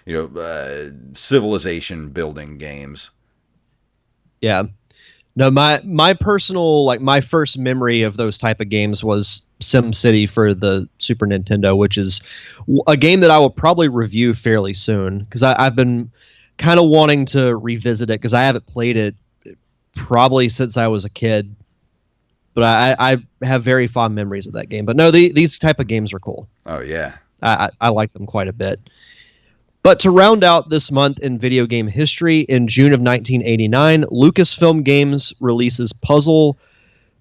you know, civilization building games. Yeah. No, my personal, like my first memory of those type of games was SimCity for the Super Nintendo, which is a game that I will probably review fairly soon because I've been kind of wanting to revisit it because I haven't played it probably since I was a kid. But I have very fond memories of that game. But no, these type of games are cool. Oh, yeah. I like them quite a bit. But to round out this month in video game history, in June of 1989, Lucasfilm Games releases Puzzle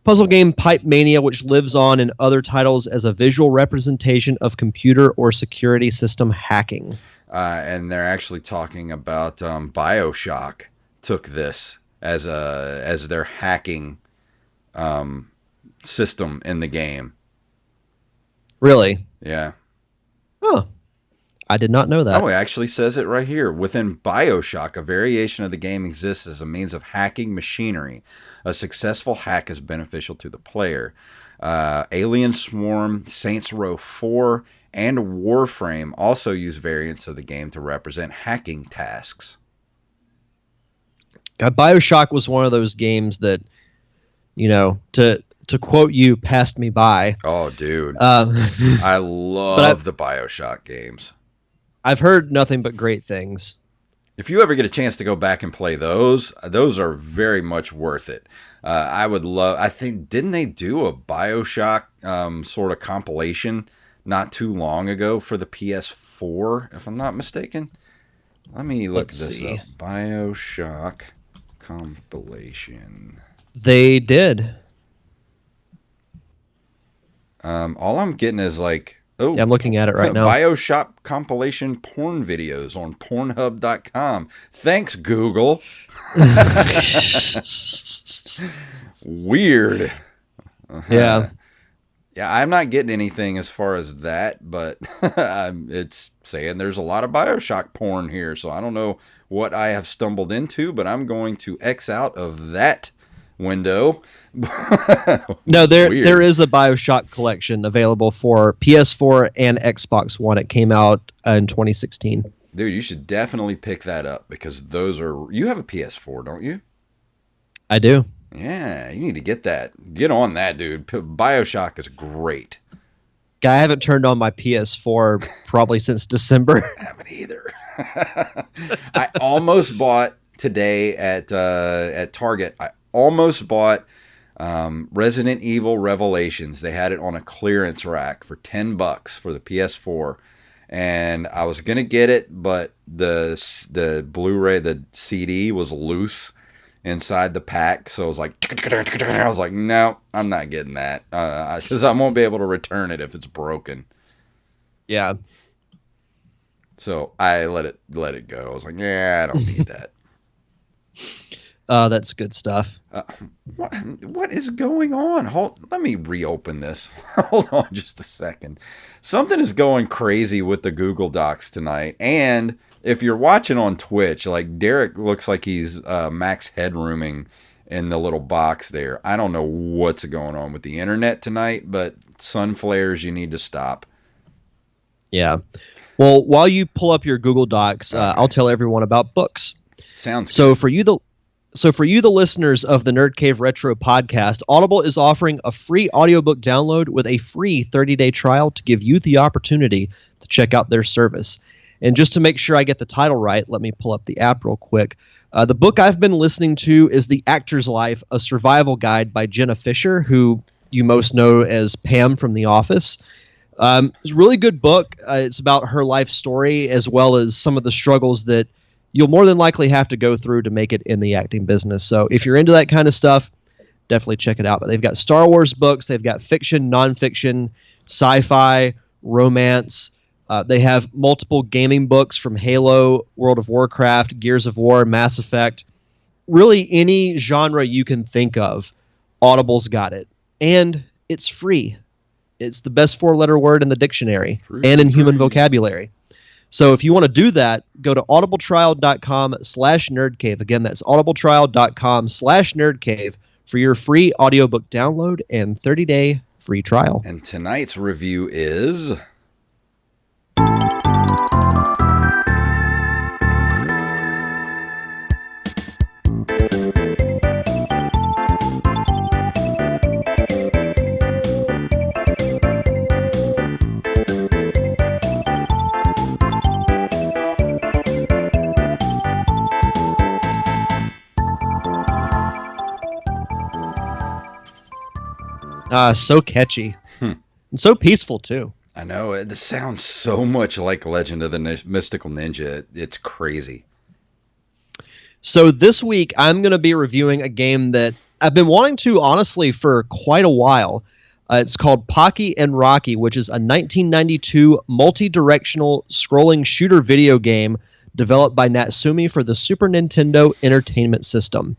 Puzzle game Pipe Mania, which lives on in other titles as a visual representation of computer or security system hacking. And they're actually talking about BioShock took this as their hacking system in the game. Really? Yeah. Huh. I did not know that. Oh, it actually says it right here. Within BioShock, a variation of the game exists as a means of hacking machinery. A successful hack is beneficial to the player. Alien Swarm, Saints Row 4, and Warframe also use variants of the game to represent hacking tasks. BioShock was one of those games that, to quote you, passed me by. Oh, dude. I love the BioShock games. I've heard nothing but great things. If you ever get a chance to go back and play those are very much worth it. I think, didn't they do a BioShock sort of compilation not too long ago for the PS4, if I'm not mistaken? Let me look this up. BioShock compilation. They did. All I'm getting is like, yeah, I'm looking at it right now. BioShock compilation porn videos on Pornhub.com. Thanks, Google. Weird. Yeah. Yeah, I'm not getting anything as far as that, but it's saying there's a lot of BioShock porn here, so I don't know what I have stumbled into, but I'm going to X out of that window. No, there is a BioShock collection available for PS4 and Xbox One. It came out in 2016. Dude, you should definitely pick that up because those are... You have a PS4, don't you? I do. Yeah, you need to get that. Get on that, dude. BioShock is great. I haven't turned on my PS4 probably since December. I haven't either. I almost bought today at Target. I almost bought Resident Evil Revelations. They had it on a clearance rack for $10 for the PS4, and I was gonna get it, but the Blu-ray, the CD was loose inside the pack, so I was like, no, I'm not getting that because I won't be able to return it if it's broken. Yeah. So I let it go. I was like, yeah, I don't need that. That's good stuff. What is going on? Let me reopen this. Hold on just a second. Something is going crazy with the Google Docs tonight. And if you're watching on Twitch, like Derek looks like he's max headrooming in the little box there. I don't know what's going on with the internet tonight, but sun flares, you need to stop. Yeah. Well, while you pull up your Google Docs, okay. I'll tell everyone about books. Sounds so good. For you, the listeners of the Nerd Cave Retro podcast, Audible is offering a free audiobook download with a free 30-day trial to give you the opportunity to check out their service. And just to make sure I get the title right, let me pull up the app real quick. The book I've been listening to is The Actor's Life, a survival guide by Jenna Fisher, who you most know as Pam from The Office. It's a really good book. It's about her life story as well as some of the struggles that you'll more than likely have to go through to make it in the acting business. So if you're into that kind of stuff, definitely check it out. But they've got Star Wars books. They've got fiction, nonfiction, sci-fi, romance. They have multiple gaming books from Halo, World of Warcraft, Gears of War, Mass Effect. Really any genre you can think of, Audible's got it. And it's free. It's the best four-letter word in the dictionary and in human vocabulary. So if you want to do that, go to audibletrial.com/nerdcave. Again, that's audibletrial.com/nerdcave for your free audiobook download and 30-day free trial. And tonight's review is... So catchy. And so peaceful, too. I know. It sounds so much like Legend of the Mystical Ninja. It's crazy. So this week, I'm going to be reviewing a game that I've been wanting to, honestly, for quite a while. It's called Pocky and Rocky, which is a 1992 multi-directional scrolling shooter video game developed by Natsumi for the Super Nintendo Entertainment System.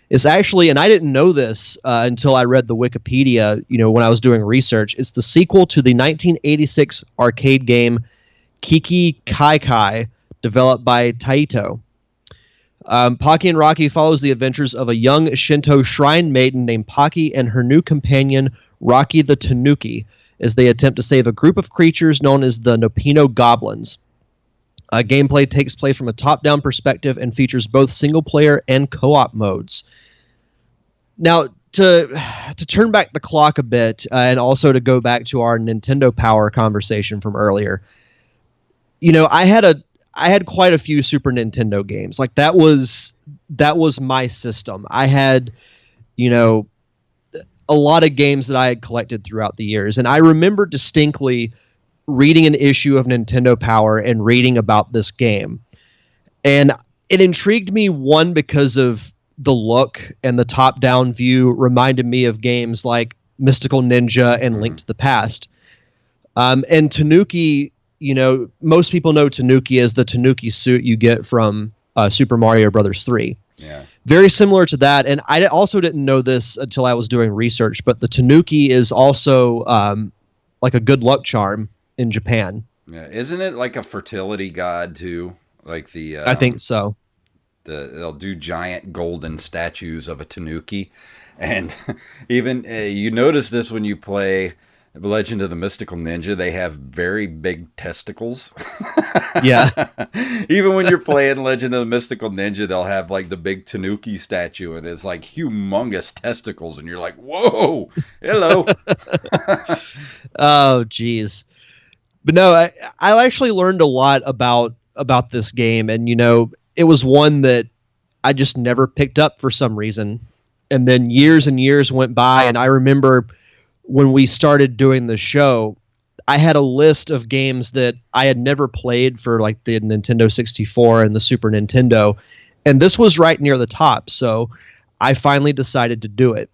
It's actually, and I didn't know this until I read the Wikipedia, when I was doing research, it's the sequel to the 1986 arcade game Kiki Kai Kai, developed by Taito. Pocky and Rocky follows the adventures of a young Shinto shrine maiden named Pocky and her new companion, Rocky the Tanuki, as they attempt to save a group of creatures known as the Nopino Goblins. Gameplay takes place from a top-down perspective and features both single-player and co-op modes. Now, to turn back the clock a bit, and also to go back to our Nintendo Power conversation from earlier, I had quite a few Super Nintendo games. Like that was my system. I had, a lot of games that I had collected throughout the years, and I remember distinctly reading an issue of Nintendo Power and reading about this game. And it intrigued me, one, because of the look and the top-down view reminded me of games like Mystical Ninja and Link to the Past. And Tanuki, most people know Tanuki as the Tanuki suit you get from Super Mario Brothers 3. Yeah. Very similar to that, and I also didn't know this until I was doing research, but the Tanuki is also like a good luck charm in Japan. Yeah, isn't it like a fertility god too? Like I think so. They'll do giant golden statues of a Tanuki, and even you notice this when you play Legend of the Mystical Ninja. They have very big testicles. Yeah. Even when you're playing Legend of the Mystical Ninja, they'll have like the big Tanuki statue, and it's like humongous testicles, and you're like, whoa, hello. Oh, geez. But no, I actually learned a lot about this game, and it was one that I just never picked up for some reason. And then years and years went by, and I remember when we started doing the show, I had a list of games that I had never played for like the Nintendo 64 and the Super Nintendo, and this was right near the top, so I finally decided to do it.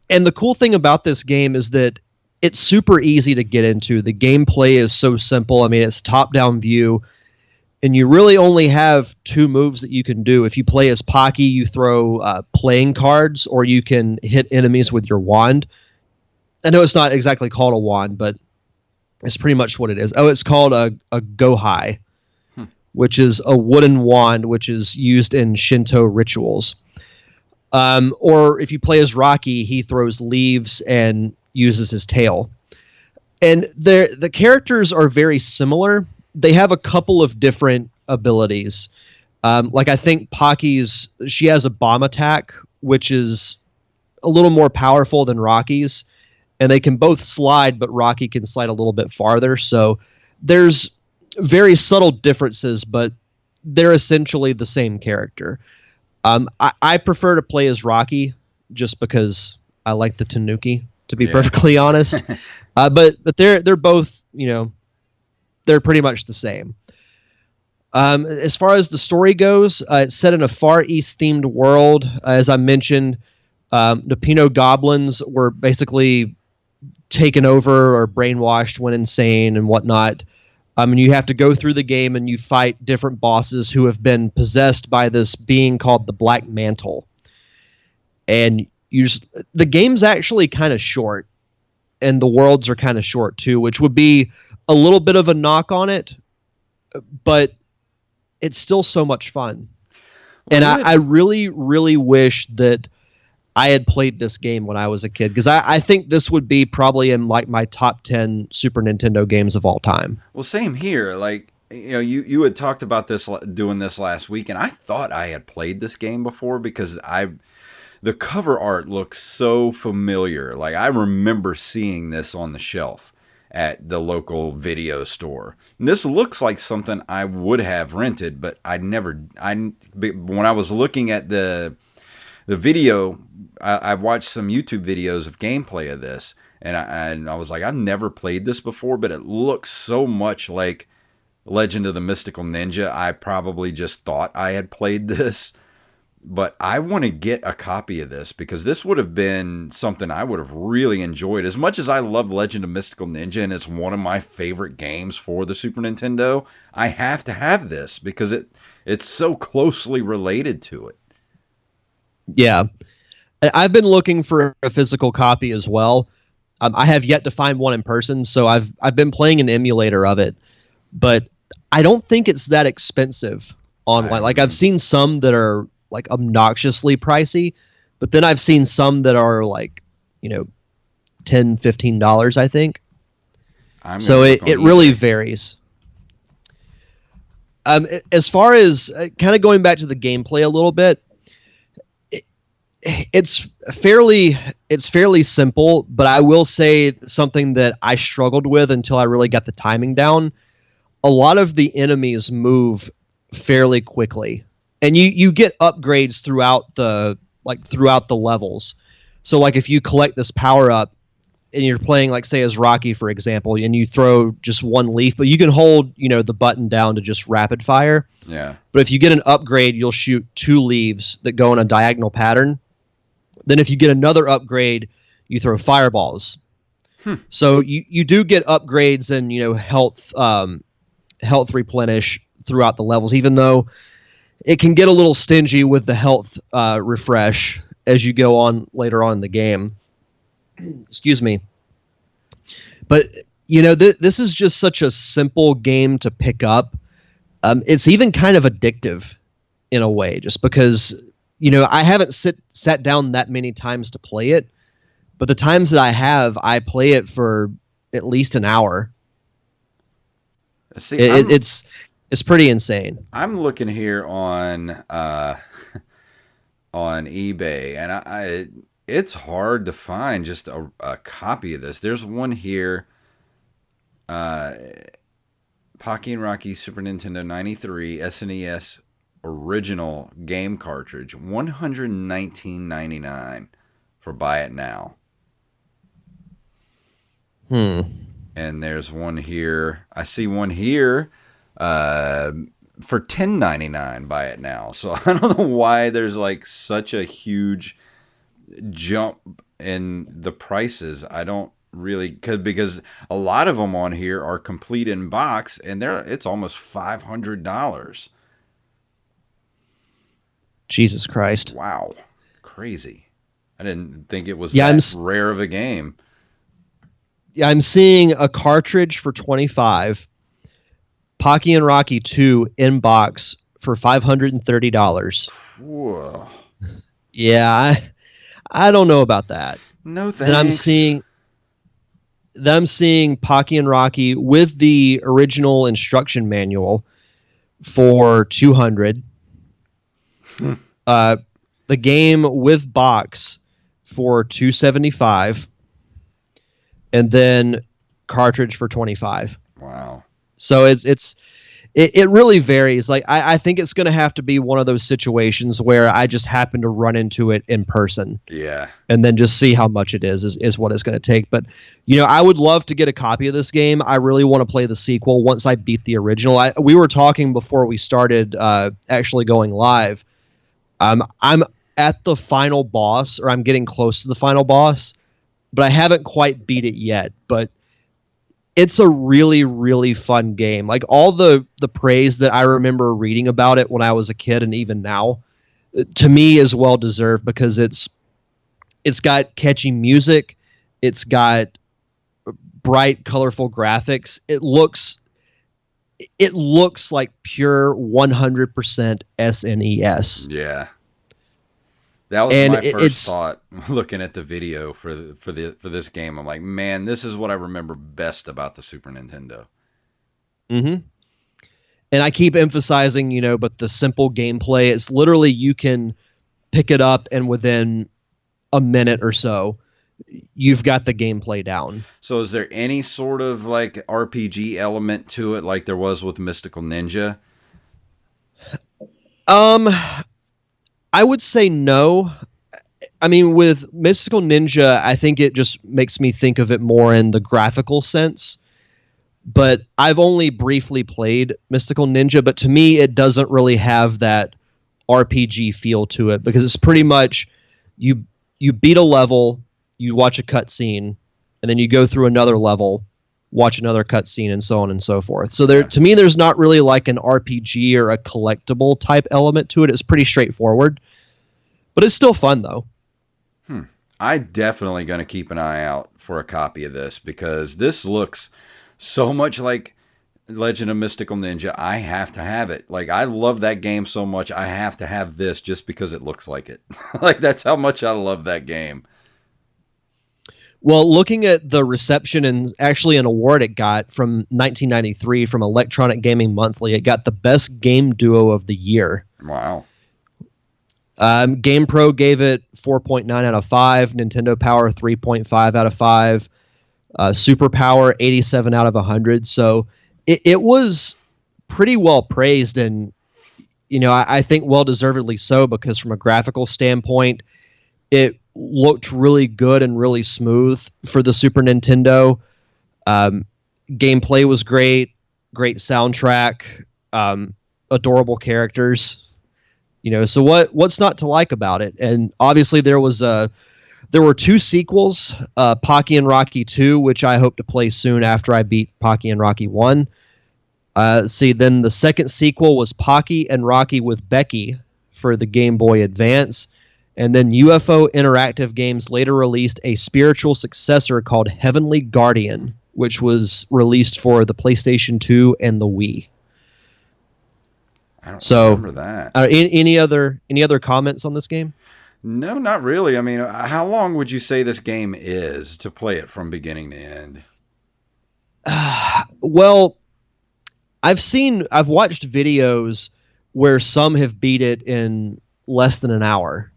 And the cool thing about this game is that it's super easy to get into. The gameplay is so simple. I mean, it's top-down view, and you really only have two moves that you can do. If you play as Pocky, you throw playing cards, or you can hit enemies with your wand. I know it's not exactly called a wand, but it's pretty much what it is. Oh, it's called a gohai, which is a wooden wand, which is used in Shinto rituals. Or if you play as Rocky, he throws leaves and uses his tail. And the characters are very similar. They have a couple of different abilities. Like I think Pocky's, she has a bomb attack, which is a little more powerful than Rocky's. And they can both slide, but Rocky can slide a little bit farther. So there's very subtle differences, but they're essentially the same character. I prefer to play as Rocky just because I like the Tanuki, to be perfectly honest. But they're both, they're pretty much the same. As far as the story goes, it's set in a Far East themed world. As I mentioned, Nopino goblins were basically taken over or brainwashed, went insane and whatnot. And you have to go through the game and you fight different bosses who have been possessed by this being called the Black Mantle. And the game's actually kind of short, and the worlds are kind of short too, which would be a little bit of a knock on it, but it's still so much fun. Well, and I really, really wish that I had played this game when I was a kid, because I think this would be probably in like my top 10 Super Nintendo games of all time. Well, same here. Like, you had talked about doing this last week, and I thought I had played this game before because the cover art looks so familiar. Like, I remember seeing this on the shelf at the local video store. And this looks like something I would have rented, but when I was looking at the video, I watched some YouTube videos of gameplay of this, and I was like, I've never played this before, but it looks so much like Legend of the Mystical Ninja. I probably just thought I had played this. But I want to get a copy of this because this would have been something I would have really enjoyed. As much as I love Legend of Mystical Ninja and it's one of my favorite games for the Super Nintendo, I have to have this because it's so closely related to it. Yeah. I've been looking for a physical copy as well. I have yet to find one in person, so I've been playing an emulator of it, but I don't think it's that expensive online. Like I've seen some that are like obnoxiously pricey, but then I've seen some that are like, $10, $15, I think. So it really varies. As far as kind of going back to the gameplay a little bit, it's fairly simple, but I will say something that I struggled with until I really got the timing down. A lot of the enemies move fairly quickly, and you get upgrades throughout the levels. So like if you collect this power up and you're playing like say as Rocky, for example, and you throw just one leaf, but you can hold, the button down to just rapid fire. Yeah. But if you get an upgrade, you'll shoot 2 leaves that go in a diagonal pattern. Then if you get another upgrade, you throw fireballs. So you do get upgrades and, health replenish throughout the levels, even though it can get a little stingy with the health refresh as you go on later on in the game. Excuse me. But, this is just such a simple game to pick up. It's even kind of addictive in a way, just because, I haven't sat down that many times to play it, but the times that I have, I play it for at least an hour. See, it's pretty insane. I'm looking here on eBay, and it's hard to find just a copy of this. There's one here, Pocky Rocky Super Nintendo 93 SNES original game cartridge, $119.99 for buy it now. And there's one here. I see one here for $10.99 buy it now. So I don't know why there's like such a huge jump in the prices. I don't really because a lot of them on here are complete in box, and it's almost $500. Jesus Christ! Wow, crazy! I didn't think it was that rare of a game. Yeah, I'm seeing a cartridge for $25, Pocky and Rocky 2 in box for $530. Whoa. Yeah, I don't know about that. No thanks. Then I'm seeing Pocky and Rocky with the original instruction manual for $200. The game with box for $275, and then cartridge for $25. Wow. So it really varies. Like I think it's going to have to be one of those situations where I just happen to run into it in person. Yeah. And then just see how much it is what it's going to take. But I would love to get a copy of this game. I really want to play the sequel once I beat the original. We were talking before we started actually going live. I'm at the final boss, or I'm getting close to the final boss, but I haven't quite beat it yet. But it's a really, really fun game. Like all the praise that I remember reading about it when I was a kid and even now, to me is well deserved because it's got catchy music, it's got bright, colorful graphics. It looks like pure 100% SNES. Yeah. That was my first thought looking at the video for this game. I'm like, man, this is what I remember best about the Super Nintendo. Mm-hmm. And I keep emphasizing, but the simple gameplay, it's literally you can pick it up and within a minute or so, you've got the gameplay down. So is there any sort of like RPG element to it like there was with Mystical Ninja? I would say no. I mean, with Mystical Ninja, I think it just makes me think of it more in the graphical sense. But I've only briefly played Mystical Ninja, but to me, it doesn't really have that RPG feel to it, because it's pretty much you beat a level, you watch a cutscene, and then you go through another level, watch another cutscene, and so on and so forth. So to me, there's not really like an RPG or a collectible type element to it. It's pretty straightforward, but it's still fun though. I'm definitely going to keep an eye out for a copy of this, because this looks so much like Legend of Mystical Ninja. I have to have it. Like, I love that game so much, I have to have this just because it looks like it. Like, that's how much I love that game. Well, looking at the reception and actually an award it got from 1993 from Electronic Gaming Monthly, it got the Best Game Duo of the Year. Wow. GamePro gave it 4.9 out of 5. Nintendo Power 3.5 out of 5. Superpower 87 out of 100. So it was pretty well praised, and I think well deservedly so, because from a graphical standpoint, it looked really good and really smooth for the Super Nintendo. Gameplay was great soundtrack, adorable characters. So what's not to like about it? And obviously there were 2 sequels, Pocky and Rocky 2, which I hope to play soon after I beat Pocky and Rocky 1. Then the second sequel was Pocky and Rocky with Becky for the Game Boy Advance. And then UFO Interactive Games later released a spiritual successor called Heavenly Guardian, which was released for the PlayStation 2 and the Wii. I don't remember that. Any other comments on this game? No, not really. I mean, how long would you say this game is to play it from beginning to end? Well, I've watched videos where some have beat it in less than an hour.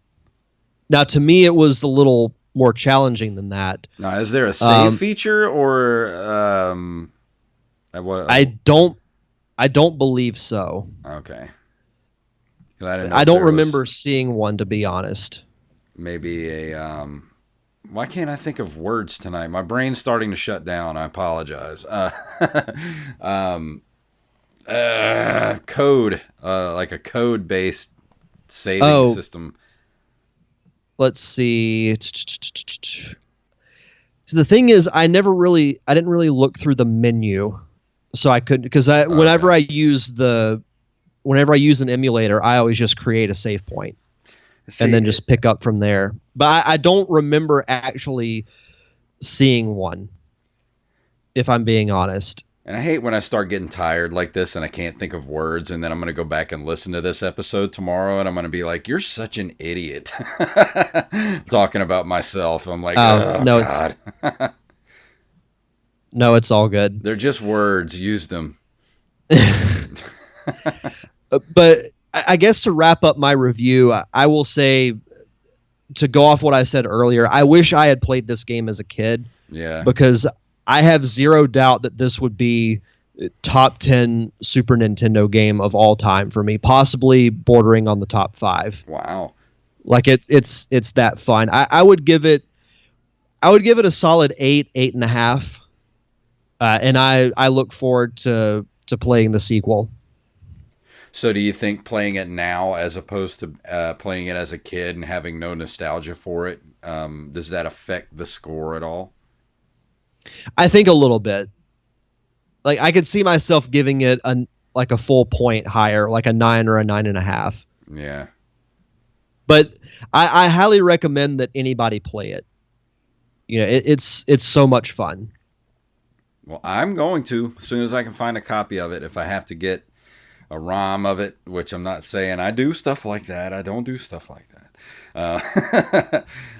Now, to me, it was a little more challenging than that. Now, is there a save feature, or I don't believe so. Okay. I don't remember seeing one, to be honest. Maybe why can't I think of words tonight? My brain's starting to shut down. I apologize. Code, like a code-based saving system. Let's see. So the thing is, I didn't really look through the menu, so I couldn't, because whenever I use an emulator, I always just create a save point and then just pick up from there. But I don't remember actually seeing one, if I'm being honest. And I hate when I start getting tired like this and I can't think of words, and then I'm going to go back and listen to this episode tomorrow, and I'm going to be like, you're such an idiot. Talking about myself. I'm like, oh no, God. No, it's all good. They're just words. Use them. But I guess to wrap up my review, I will say, to go off what I said earlier, I wish I had played this game as a kid. Yeah. Because I have zero doubt that this would be top 10 Super Nintendo game of all time for me, possibly bordering on the top 5. Wow. Like it's that fun. I would give it a solid 8.5. And I look forward to playing the sequel. So do you think playing it now as opposed to playing it as a kid and having no nostalgia for it, does that affect the score at all? I think a little bit. Like, I could see myself giving it a full point higher, like a 9 or a 9.5. Yeah. But I highly recommend that anybody play it. It's so much fun. Well, I'm going to, as soon as I can find a copy of it. If I have to get a ROM of it, which I'm not saying I do stuff like that. I don't do stuff like that.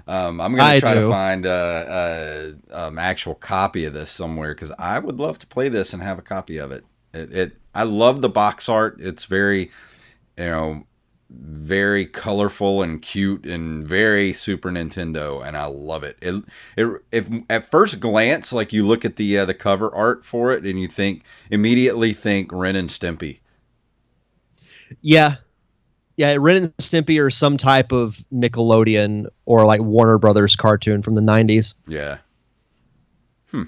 I'm going to try to find an actual copy of this somewhere, because I would love to play this and have a copy of it. I love the box art. It's very, very colorful and cute and very Super Nintendo, and I love it. If at first glance, like, you look at the cover art for it and you immediately think Ren and Stimpy. Yeah, Ren and Stimpy, or some type of Nickelodeon or like Warner Brothers cartoon from the 90s. Yeah. But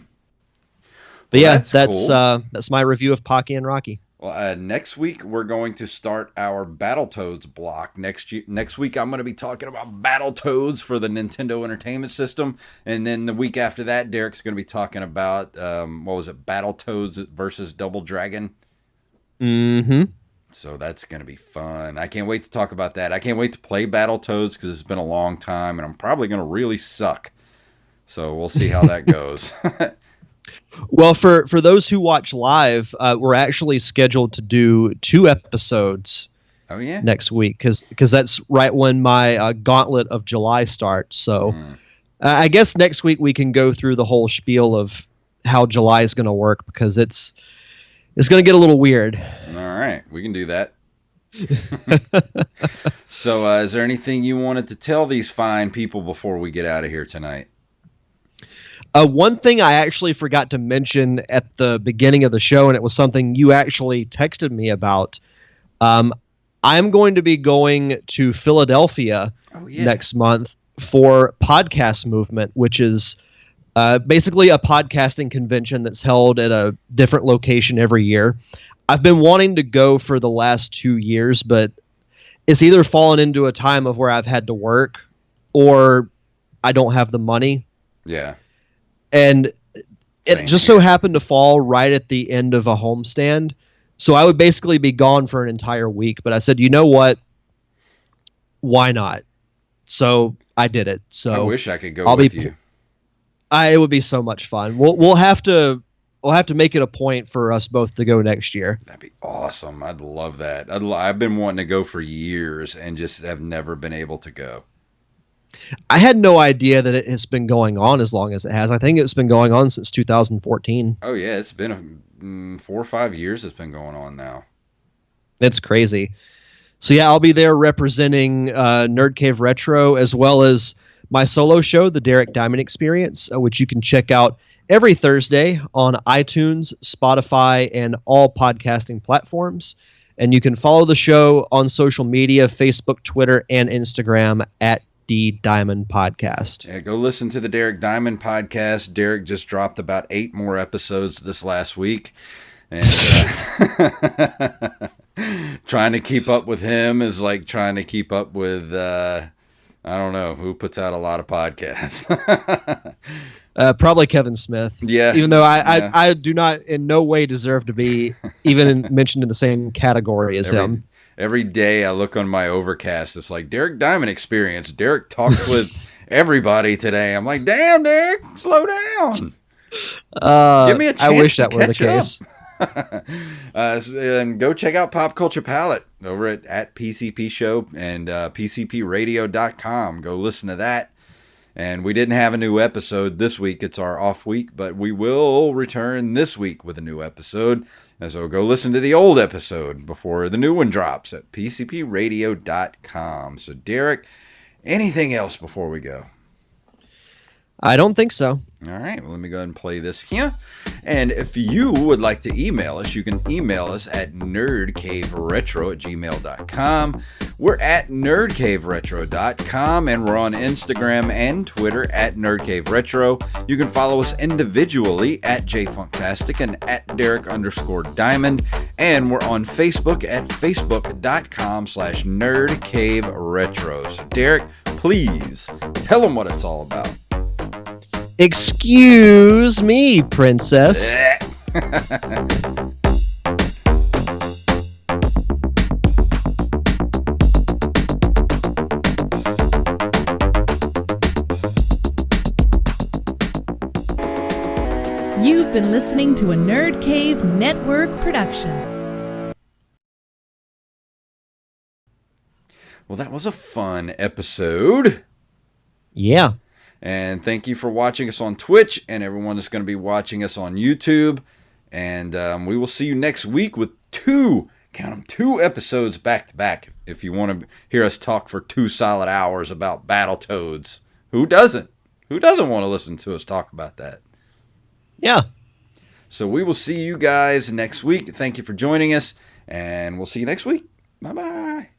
yeah, that's cool. That's my review of Pocky and Rocky. Well, next week we're going to start our Battletoads block. Next week I'm going to be talking about Battletoads for the Nintendo Entertainment System, and then the week after that, Derek's going to be talking about Battletoads versus Double Dragon. Mm-hmm. So that's going to be fun. I can't wait to talk about that. I can't wait to play Battletoads because it's been a long time, and I'm probably going to really suck. So we'll see how that goes. Well, for those who watch live, we're actually scheduled to do 2 episodes. Oh yeah, next week because that's right when my Gauntlet of July starts. So I guess next week we can go through the whole spiel of how July is going to work because it's going to get a little weird. All right, we can do that. So, is there anything you wanted to tell these fine people before we get out of here tonight? One thing I actually forgot to mention at the beginning of the show, and it was something you actually texted me about. I'm going to be going to Philadelphia next month for Podcast Movement, which is basically a podcasting convention that's held at a different location every year. I've been wanting to go for the last 2 years, but it's either fallen into a time of where I've had to work or I don't have the money. Yeah. And it just so happened to fall right at the end of a homestand. So I would basically be gone for an entire week. But I said, you know what? Why not? So I did it. So I wish I could go with you. It would be so much fun. We'll have to make it a point for us both to go next year. That'd be awesome. I'd love that. I've been wanting to go for years and just have never been able to go. I had no idea that it has been going on as long as it has. I think it's been going on since 2014. Oh, yeah. It's been 4 or 5 years it's been going on now. It's crazy. So, yeah, I'll be there representing Nerd Cave Retro as well as my solo show, The Derek Diamond Experience, which you can check out every Thursday on iTunes, Spotify, and all podcasting platforms. And you can follow the show on social media, Facebook, Twitter, and Instagram at D Diamond Podcast. Yeah, go listen to the Derek Diamond Podcast. Derek just dropped about 8 more episodes this last week. And trying to keep up with him is like trying to keep up with, I don't know, who puts out a lot of podcasts. Probably Kevin Smith. Yeah. Even though I do not in no way deserve to be even mentioned in the same category as him. Every day I look on my Overcast, it's like Derek Diamond Experience. Derek talks with everybody today. I'm like, damn, Derek, slow down. Give me a chance. I wish to that were the case. And go check out Pop Culture Palette over at PCP Show and PCPRadio.com. Go listen to that. And we didn't have a new episode this week. It's our off week, but we will return this week with a new episode. And so go listen to the old episode before the new one drops at PCPRadio.com. So, Derek, anything else before we go? I don't think so. All right, well, let me go ahead and play this here. And if you would like to email us, you can email us at nerdcaveretro@gmail.com. We're at nerdcaveretro.com, and we're on Instagram and Twitter at nerdcaveretro. You can follow us individually at jfunktastic and at Derek_Diamond. And we're on Facebook at facebook.com/nerdcaveretro. So, Derek, please tell them what it's all about. Excuse me, princess. You've been listening to a Nerd Cave Network production. Well, that was a fun episode. Yeah. And thank you for watching us on Twitch and everyone that's going to be watching us on YouTube. And we will see you next week with 2 episodes back to back. If you want to hear us talk for 2 solid hours about Battletoads. Who doesn't? Who doesn't want to listen to us talk about that? Yeah. So we will see you guys next week. Thank you for joining us. And we'll see you next week. Bye-bye.